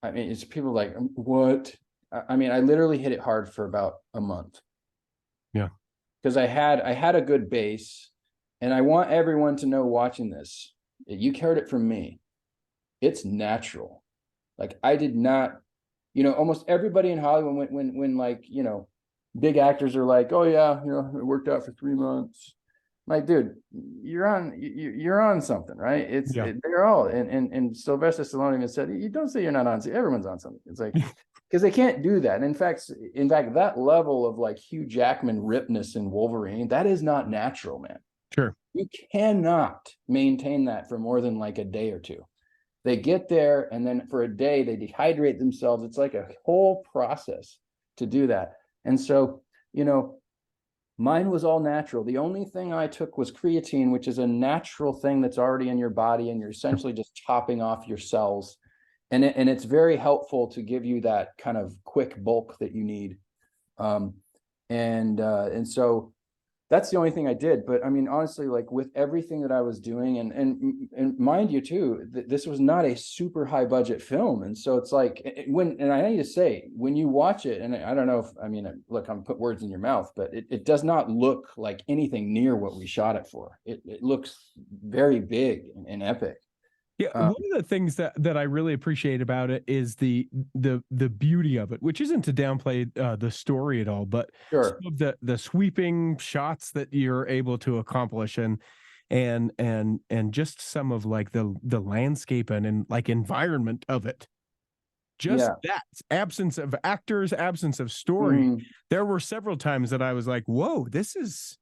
I mean, it's people like, what? I mean, I literally hit it hard for about a month. Yeah. Because I had a good base, and I want everyone to know watching this, you heard it from me. It's natural. Like, I did not, you know, almost everybody in Hollywood when like, you know, big actors are like, oh yeah, you know, it worked out for 3 months. Like, dude, you're on something, right? They're all, and Sylvester Stallone even said, you don't say you're not on, everyone's on something. It's like, because they can't do that. And in fact, that level of like Hugh Jackman ripness in Wolverine, that is not natural, man. Sure. You cannot maintain that for more than like a day or two. They get there, and then for a day they dehydrate themselves. It's like a whole process to do that. And so, you know, mine was all natural. The only thing I took was creatine, which is a natural thing that's already in your body, and you're essentially just chopping off your cells. And it's very helpful to give you that kind of quick bulk that you need. And so that's the only thing I did. But I mean, honestly, like, with everything that I was doing, and mind you too, this was not a super high budget film. And so it's like, and I need to say, when you watch it, and I don't know if, I mean, look, I'm put words in your mouth, but it does not look like anything near what we shot it for. It looks very big and epic. Yeah, one of the things that I really appreciate about it is the beauty of it, which isn't to downplay the story at all, but Sure. some of the sweeping shots that you're able to accomplish, and just some of like the landscape and like environment of it. Just that absence of actors, absence of story. There were several times that I was like, whoa, this is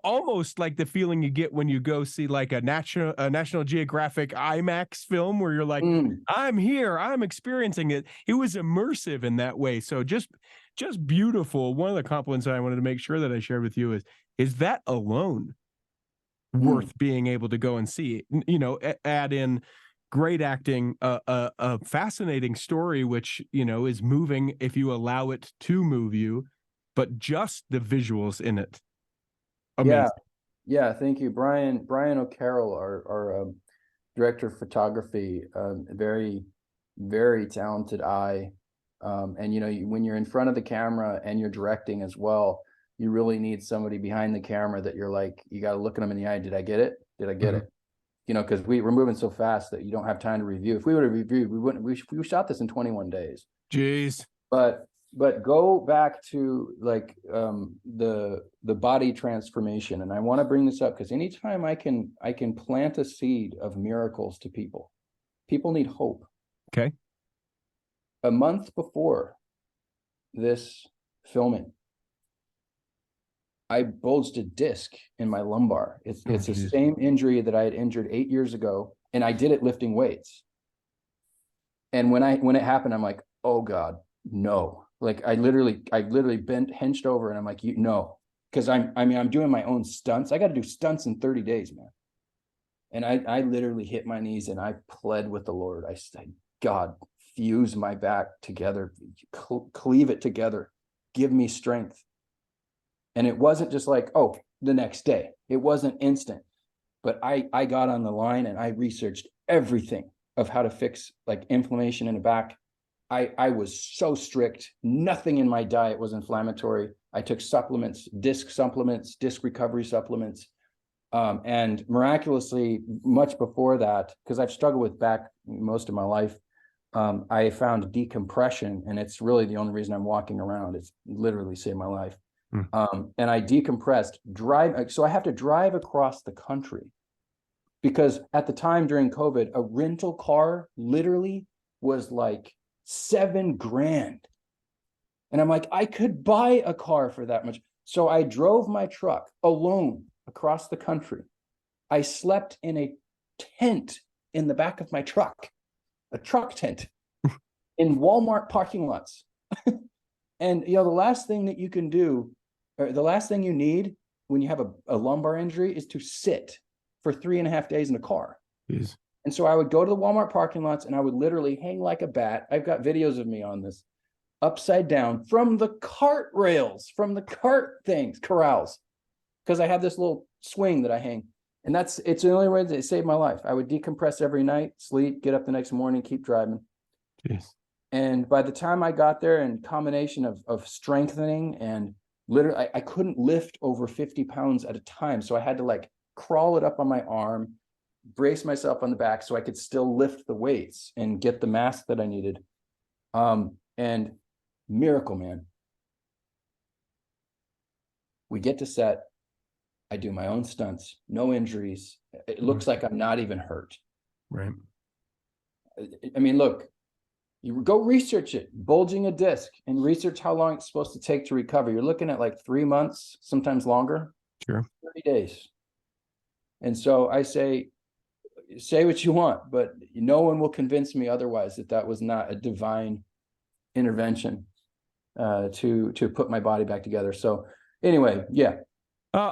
almost like the feeling you get when you go see like a National Geographic IMAX film, where you're like, I'm here, I'm experiencing it. It was immersive in that way. So just beautiful. One of the compliments that I wanted to make sure that I shared with you is that alone worth being able to go and see. You know, add in great acting, a fascinating story, which, you know, is moving if you allow it to move you, but just the visuals in it. Amazing. Yeah. Thank you, Brian O'Carroll, our director of photography, very, very talented eye. And you know, when you're in front of the camera and you're directing as well, you really need somebody behind the camera that you're like, you got to look at them in the eye. Did I get it? Did I get it? You know, because we're moving so fast that you don't have time to review. If we would have reviewed, we shot this in 21 days. Jeez. But go back to like the body transformation, and I want to bring this up because anytime I can plant a seed of miracles to people need hope. Okay. A month before this filming, I bulged a disc in my lumbar. It's the same injury that I had injured 8 years ago, and I did it lifting weights. And when it happened, I'm like, oh God, no. Like, I literally hinged over, and I'm like, no, because I'm doing my own stunts. I got to do stunts in 30 days, man. And I literally hit my knees and I pled with the Lord. I said, God, fuse my back together, cleave it together, give me strength. And it wasn't just like, oh, the next day. It wasn't instant. But I got on the line and I researched everything. of how to fix like inflammation in the back. I was so strict. Nothing in my diet was inflammatory. I took supplements, disc recovery supplements. And miraculously, much before that, because I've struggled with back most of my life, I found decompression, and it's really the only reason I'm walking around. It's literally saved my life. And I decompressed, so I have to drive across the country, because at the time during COVID, a rental car literally was like $7,000. And I'm like, I could buy a car for that much. So I drove my truck alone across the country. I slept in a tent in the back of my truck, a truck tent in Walmart parking lots. And, the last thing that you can do, or the last thing you need when you have a lumbar injury, is to sit for 3.5 days in a car. Jeez. And so I would go to the Walmart parking lots and I would literally hang like a bat. I've got videos of me on this, upside down from the cart rails, from the cart things, corrals, because I have this little swing that I hang. And it's the only way that it saved my life. I would decompress every night, sleep, get up the next morning, keep driving. Jeez. And by the time I got there, and combination of strengthening and literally, I couldn't lift over 50 pounds at a time. So I had to like crawl it up on my arm, brace myself on the back so I could still lift the weights and get the mass that I needed. And miracle, man. We get to set. I do my own stunts, no injuries. It looks like I'm not even hurt. Right. I mean, look, you go research it, bulging a disc, and research how long it's supposed to take to recover. You're looking at like 3 months, sometimes longer. Sure. 30 days. And so I say what you want, but no one will convince me otherwise that was not a divine intervention to put my body back together. So anyway, yeah.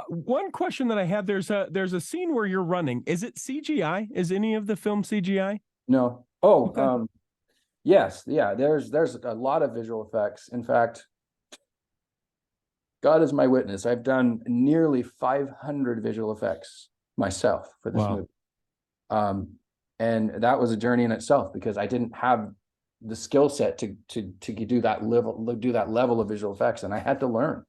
One question that I have, there's a scene where you're running. Is it CGI? Is any of the film CGI? No. Oh, okay. Yes. Yeah. There's a lot of visual effects. In fact, God is my witness. I've done nearly 500 visual effects myself for this movie. And that was a journey in itself, because I didn't have the skill set to do that level of visual effects, and I had to learn.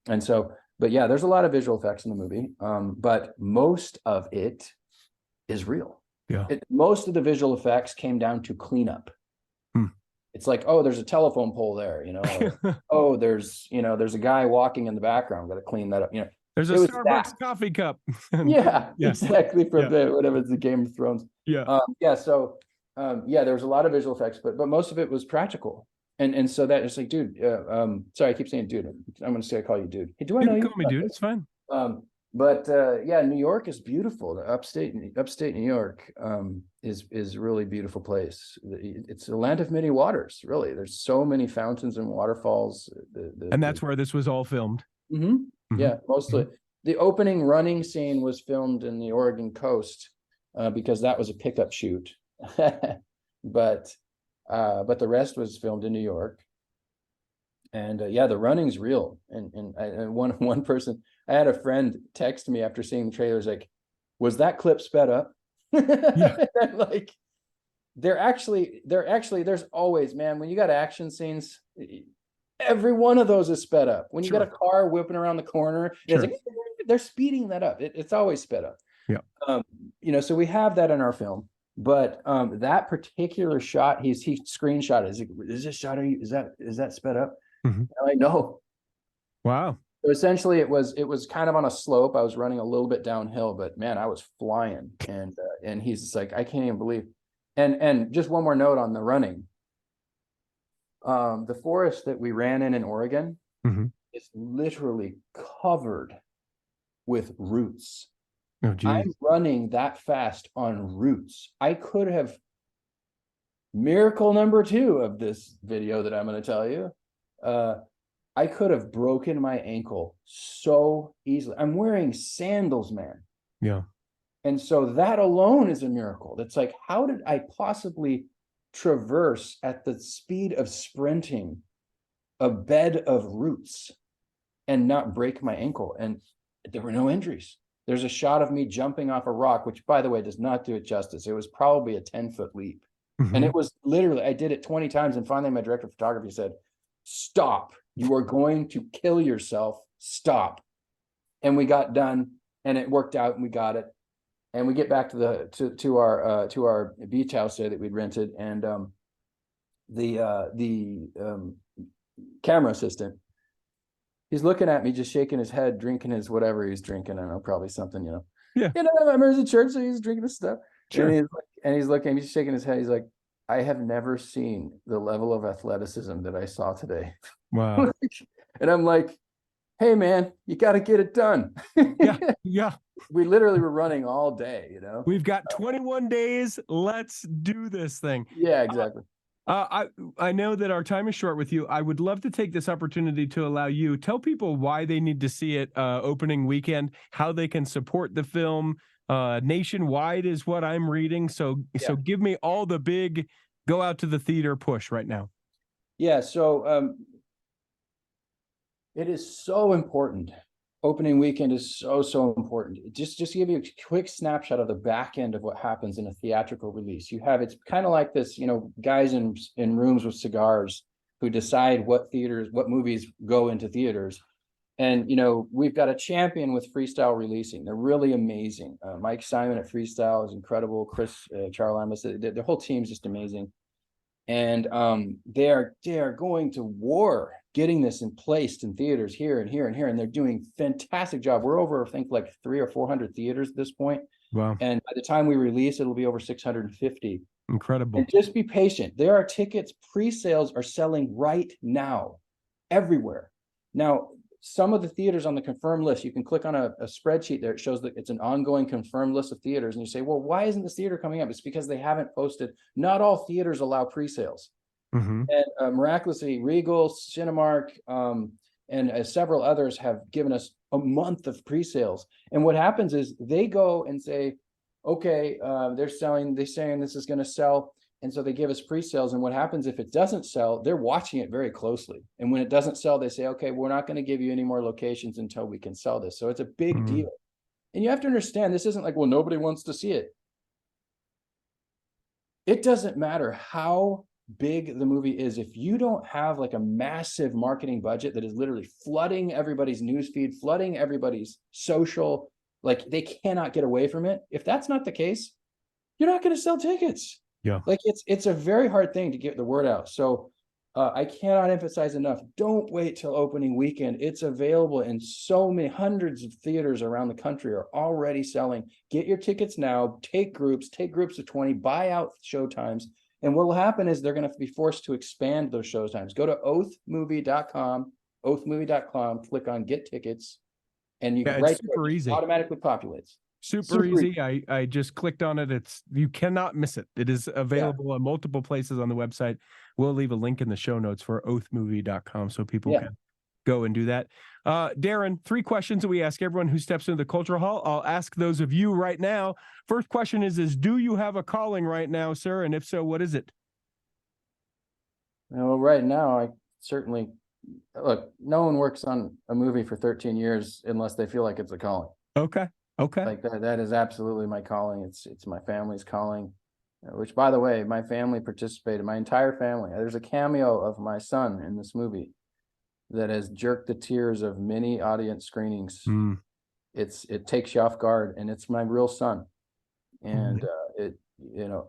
And so, but yeah, there's a lot of visual effects in the movie, but most of it is real. Yeah. Most of the visual effects came down to cleanup. It's like, oh, there's a telephone pole there, or, oh, there's a guy walking in the background, got to clean that up, There's a Starbucks coffee cup. Yeah, exactly. For whatever it's the Game of Thrones. Yeah. So there was a lot of visual effects, but most of it was practical. And so that it's like, dude, sorry, I keep saying dude. I'm going to say I call you dude. Hey, do I know you? Call me dude. It's fine. But New York is beautiful. Upstate New York is a really beautiful place. It's a land of many waters, really. There's so many fountains and waterfalls. And that's where this was all filmed. Mm-hmm. Mm-hmm. Yeah, mostly. Mm-hmm. The opening running scene was filmed in the Oregon coast because that was a pickup shoot. But the rest was filmed in New York. And the running's real. And one person, I had a friend text me after seeing the trailer, like, was that clip sped up? Yeah. Like, there's always, man, when you got action scenes, every one of those is sped up. When you got a car whipping around the corner, it's like, they're speeding that up. It's always sped up. Yeah. So we have that in our film. But that particular shot, he screenshot it. Is this shot? Is that sped up? Mm-hmm. I know. Wow. So essentially, it was kind of on a slope. I was running a little bit downhill, but man, I was flying. And he's just like, I can't even believe. And just one more note on the running. The forest that we ran in Oregon is literally covered with roots. Oh, I'm running that fast on roots. I could have, miracle number 2 of this video that I'm going to tell you, I could have broken my ankle so easily. I'm wearing sandals, man. Yeah. And so that alone is a miracle. That's like, how did I possibly traverse at the speed of sprinting a bed of roots and not break my ankle? And there were no injuries. There's a shot of me jumping off a rock, which, by the way, does not do it justice. It was probably a 10-foot leap. And it was literally, I did it 20 times. And finally, my director of photography said, stop. You are going to kill yourself. Stop. And we got done, and it worked out, and we got it. And we get back to our beach house there that we'd rented, and the camera assistant, he's looking at me, just shaking his head, drinking his whatever he's drinking. I don't know, probably something, Yeah. I was at church, so he's drinking this stuff. Sure. And he's looking, he's shaking his head. He's like, I have never seen the level of athleticism that I saw today. Wow. And I'm like, hey man, you got to get it done. Yeah. We literally were running all day, We've got 21 days. Let's do this thing. Yeah, exactly. I know that our time is short with you. I would love to take this opportunity to allow you tell people why they need to see it opening weekend, how they can support the film. Nationwide is what I'm reading. So give me all the big go out to the theater push right now. Yeah. So it is so important. Opening weekend is so important. Just to give you a quick snapshot of the back end of what happens in a theatrical release. It's kind of like this, guys in rooms with cigars who decide what movies go into theaters. And, we've got a champion with Freestyle releasing. They're really amazing. Mike Simon at Freestyle is incredible. Chris Charlamas, the whole team's just amazing. And they are going to war getting this in placed in theaters here and here and here. And they're doing a fantastic job. We're over, I think, like 300 or 400 theaters at this point. Wow. And by the time we release, it'll be over 650. Incredible. And just be patient. There are tickets, pre-sales are selling right now, everywhere. Now, some of the theaters on the confirmed list, you can click on a spreadsheet there. It shows that it's an ongoing confirmed list of theaters. And you say, well, why isn't this theater coming up? It's because they haven't posted. Not all theaters allow pre-sales. And miraculously, Regal, Cinemark, and several others have given us a month of pre-sales. And what happens is they go and say, okay, they're saying this is going to sell. And so they give us pre-sales. And what happens if it doesn't sell, they're watching it very closely. And when it doesn't sell, they say, okay, we're not going to give you any more locations until we can sell this. So it's a big deal. And you have to understand, this isn't like, well, nobody wants to see it. It doesn't matter how big the movie is. If you don't have like a massive marketing budget that is literally flooding everybody's newsfeed, flooding everybody's social, like they cannot get away from it. If that's not the case, you're not going to sell tickets. Yeah. Like it's a very hard thing to get the word out. So I cannot emphasize enough. Don't wait till opening weekend. It's available in so many hundreds of theaters around the country are already selling. Get your tickets now, take groups of 20, buy out showtimes. And what will happen is they're going to be forced to expand those showtimes. Go to oathmovie.com, click on get tickets, and you can super easy. Automatically populates. Super easy. I just clicked on it. You cannot miss it. It is available in multiple places on the website. We'll leave a link in the show notes for oathmovie.com so people can go and do that. Darin, 3 questions that we ask everyone who steps into the Cultural Hall. I'll ask those of you right now. First question is do you have a calling right now, sir? And if so, what is it? Well, right now, I certainly, look, no one works on a movie for 13 years unless they feel like it's a calling. Okay. Like that is absolutely my calling. It's my family's calling, which, by the way, my family participated, my entire family. There's a cameo of my son in this movie that has jerked the tears of many audience screenings. It takes you off guard, and it's my real son. And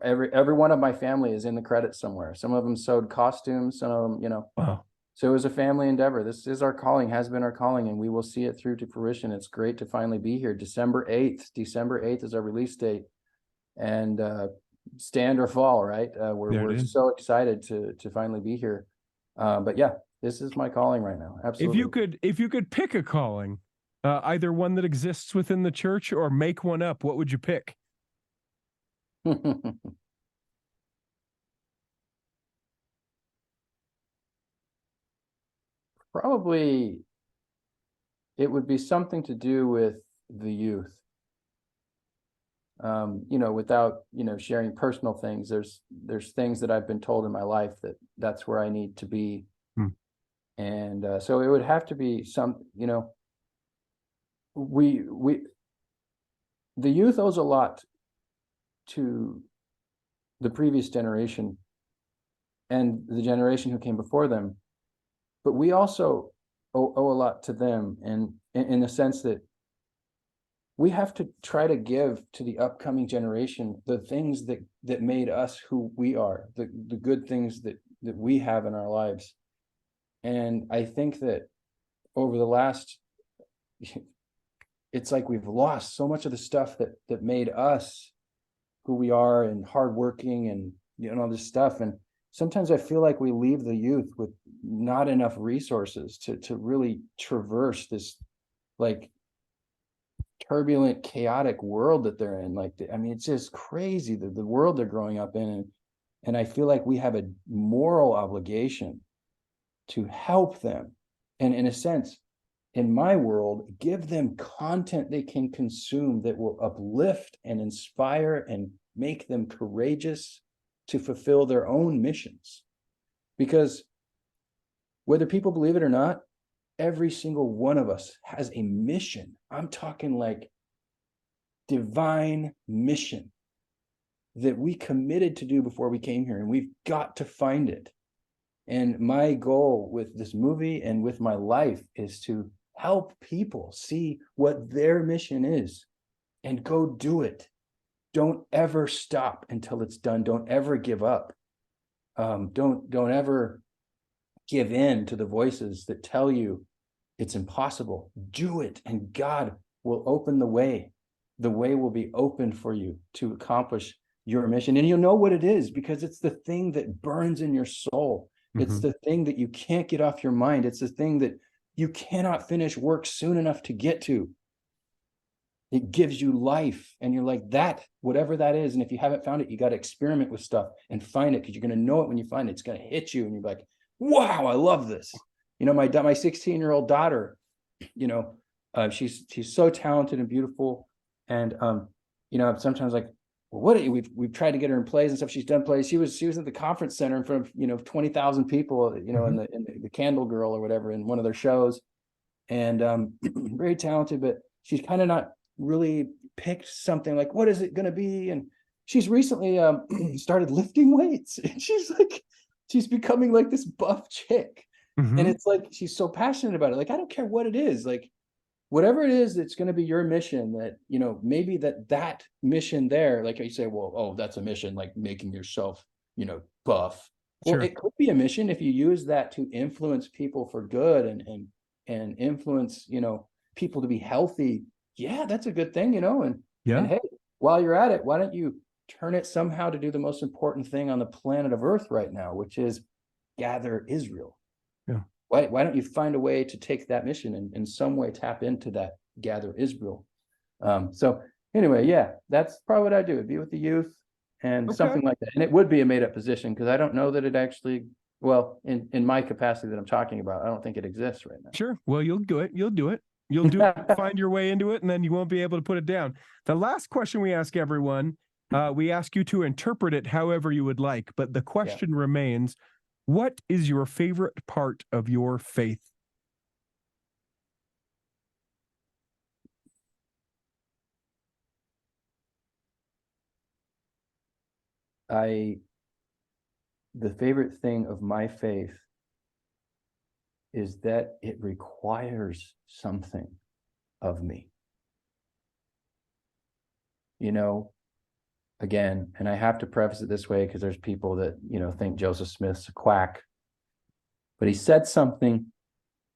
every one of my family is in the credits somewhere. Some of them sewed costumes, some of them, Wow. So it was a family endeavor. This is our calling, has been our calling, and we will see it through to fruition. It's great to finally be here. December 8th is our release date, and stand or fall, right? We're so excited to finally be here. But yeah, this is my calling right now. Absolutely. If you could pick a calling, either one that exists within the church or make one up, what would you pick? Probably it would be something to do with the youth. Without, sharing personal things, there's things that I've been told in my life that's where I need to be. And so it would have to be some, we the youth owes a lot to the previous generation and the generation who came before them, but we also owe a lot to them, and in the sense that we have to try to give to the upcoming generation the things that made us who we are, the good things that we have in our lives. And I think that over the last, it's like we've lost so much of the stuff that made us who we are, and hardworking, and all this stuff. And sometimes I feel like we leave the youth with not enough resources to really traverse this like turbulent, chaotic world that they're in. Like, I mean, it's just crazy, the world they're growing up in. And I feel like we have a moral obligation to help them. And in a sense, in my world, give them content they can consume that will uplift and inspire and make them courageous to fulfill their own missions. Because whether people believe it or not, every single one of us has a mission. I'm talking like divine mission that we committed to do before we came here, and we've got to find it. And my goal with this movie and with my life is to help people see what their mission is and go do it. Don't ever stop until it's done. Don't ever give up. Don't ever give in to the voices that tell you it's impossible. Do it, and God will open the way. The way will be open for you to accomplish your mission. And you'll know what it is, because it's the thing that burns in your soul. It's the thing that you can't get off your mind. It's the thing that you cannot finish work soon enough to get to. It gives you life, and you're like, that, whatever that is. And if you haven't found it, you got to experiment with stuff and find it, because you're going to know it when you find it. It's going to hit you, and you're like, wow, I love this. My 16-year-old daughter, she's so talented and beautiful. And sometimes like, well, we've tried to get her in plays and stuff. She's done plays. She was at the conference center in front of 20,000 people, in the Candle Girl or whatever, in one of their shows. And very talented, but she's kind of not really picked something like, what is it going to be? And she's recently started lifting weights. And she's becoming like this buff chick. And it's like, she's so passionate about it. Like, I don't care what it is. Like, whatever it is that's going to be your mission, that, maybe that mission there, like you say, well, oh, that's a mission, like making yourself, buff. Well, sure. It could be a mission if you use that to influence people for good and influence, people to be healthy. Yeah, that's a good thing, and hey, while you're at it, why don't you turn it somehow to do the most important thing on the planet of Earth right now, which is gather Israel. Yeah. Why don't you find a way to take that mission and in some way tap into that gather Israel? So anyway, yeah, that's probably what I do. It'd be with the youth and something like that. And it would be a made up position, because I don't know that it actually, well, in my capacity that I'm talking about, I don't think it exists right now. Sure. Well, you'll do it. You'll do it. Find your way into it, and then you won't be able to put it down. The last question we ask everyone, we ask you to interpret it however you would like, but the question remains, what is your favorite part of your faith? The favorite thing of my faith is that it requires something of me. Again, and I have to preface it this way because there's people that, think Joseph Smith's a quack. But he said something,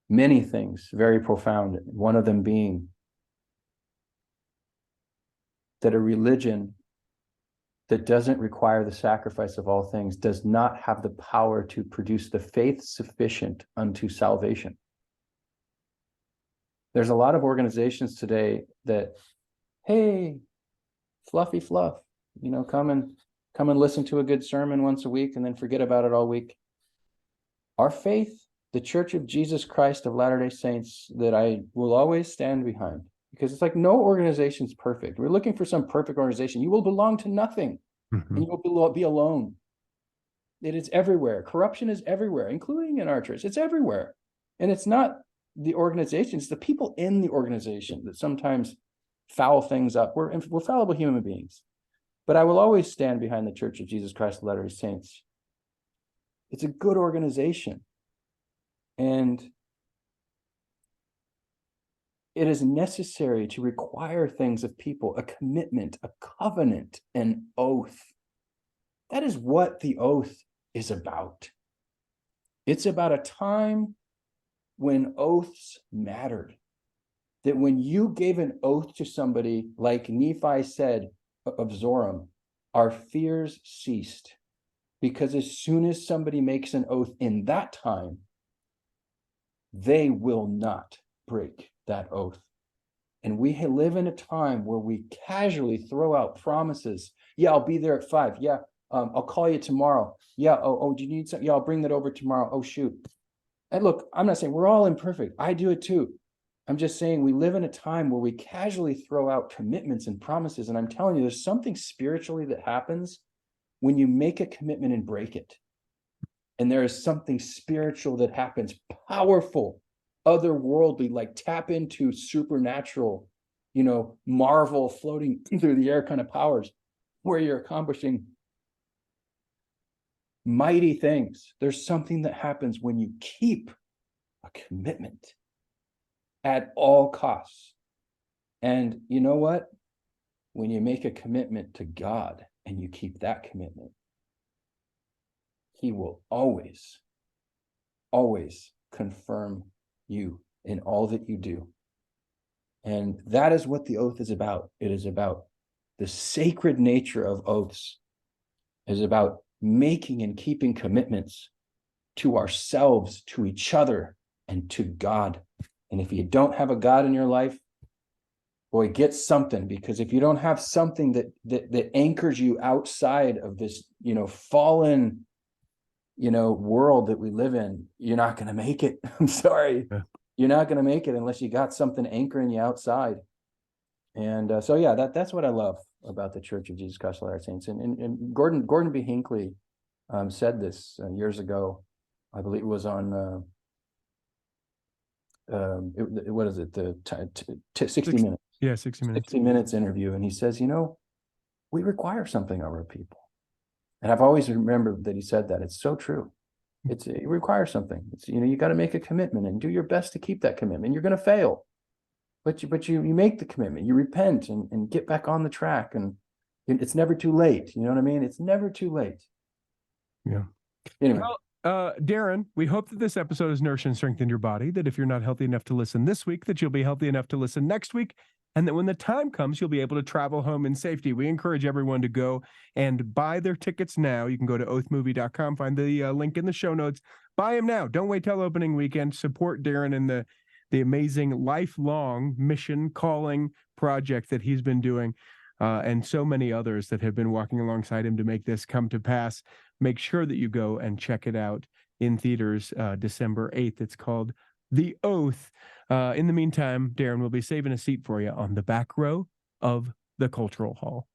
many things, very profound. One of them being that a religion that doesn't require the sacrifice of all things does not have the power to produce the faith sufficient unto salvation. There's a lot of organizations today that, hey, fluffy fluff, come and listen to a good sermon once a week and then forget about it all week. Our faith, the Church of Jesus Christ of Latter-day Saints, that I will always stand behind, because it's like no organization is perfect. We're looking for some perfect organization. You will belong to nothing, and you will be alone. It is everywhere. Corruption is everywhere, including in our church. It's everywhere. And it's not the organization, it's the people in the organization that sometimes foul things up. We're fallible human beings. But I will always stand behind the Church of Jesus Christ of Latter-day Saints. It's a good organization. And it is necessary to require things of people, a commitment, a covenant, an oath. That is what the oath is about. It's about a time when oaths mattered. That when you gave an oath to somebody, like Nephi said of Zoram, our fears ceased. Because as soon as somebody makes an oath in that time, they will not break that oath. And we live in a time where we casually throw out promises. Yeah, I'll be there at 5. Yeah, I'll call you tomorrow. Yeah, oh, do you need something? Yeah, I'll bring that over tomorrow. Oh, shoot. And look, I'm not saying we're all imperfect. I do it too. I'm just saying we live in a time where we casually throw out commitments and promises. And I'm telling you, there's something spiritually that happens when you make a commitment and break it. And there is something spiritual that happens, powerful, otherworldly, like tap into supernatural, Marvel floating through the air kind of powers, where you're accomplishing mighty things. There's something that happens when you keep a commitment at all costs. And you know what? When you make a commitment to God and you keep that commitment, He will always, always confirm you in all that you do. And that is what the oath is about. It is about the sacred nature of oaths. It is about making and keeping commitments to ourselves, to each other, and to God. And if you don't have a God in your life, boy, get something, because if you don't have something that anchors you outside of this, fallen, world that we live in, you're not going to make it. I'm sorry. Yeah. You're not going to make it unless you got something anchoring you outside. And so, yeah, that's what I love about the Church of Jesus Christ of Latter-day Saints. And Gordon B. Hinckley said this years ago. I believe it was on, what is it? The 60 Minutes. Yeah, 60 Minutes. 60 Minutes interview. And he says, we require something of our people. And I've always remembered that he said that. It's so true. It requires something. It's, you got to make a commitment and do your best to keep that commitment. You're going to fail, but you make the commitment. You repent and get back on the track. And it's never too late. You know what I mean? It's never too late. Yeah. Anyway. Well, Darin, we hope that this episode has nourished and strengthened your body, that if you're not healthy enough to listen this week, that you'll be healthy enough to listen next week, and that when the time comes, you'll be able to travel home in safety. We encourage everyone to go and buy their tickets now. You can go to oathmovie.com, find the link in the show notes. Buy them now. Don't wait till opening weekend. Support Darin in the amazing lifelong mission calling project that he's been doing, and so many others that have been walking alongside him to make this come to pass. Make sure that you go and check it out in theaters December 8th. It's called The Oath. In the meantime, Darin will be saving a seat for you on the back row of the Cultural Hall.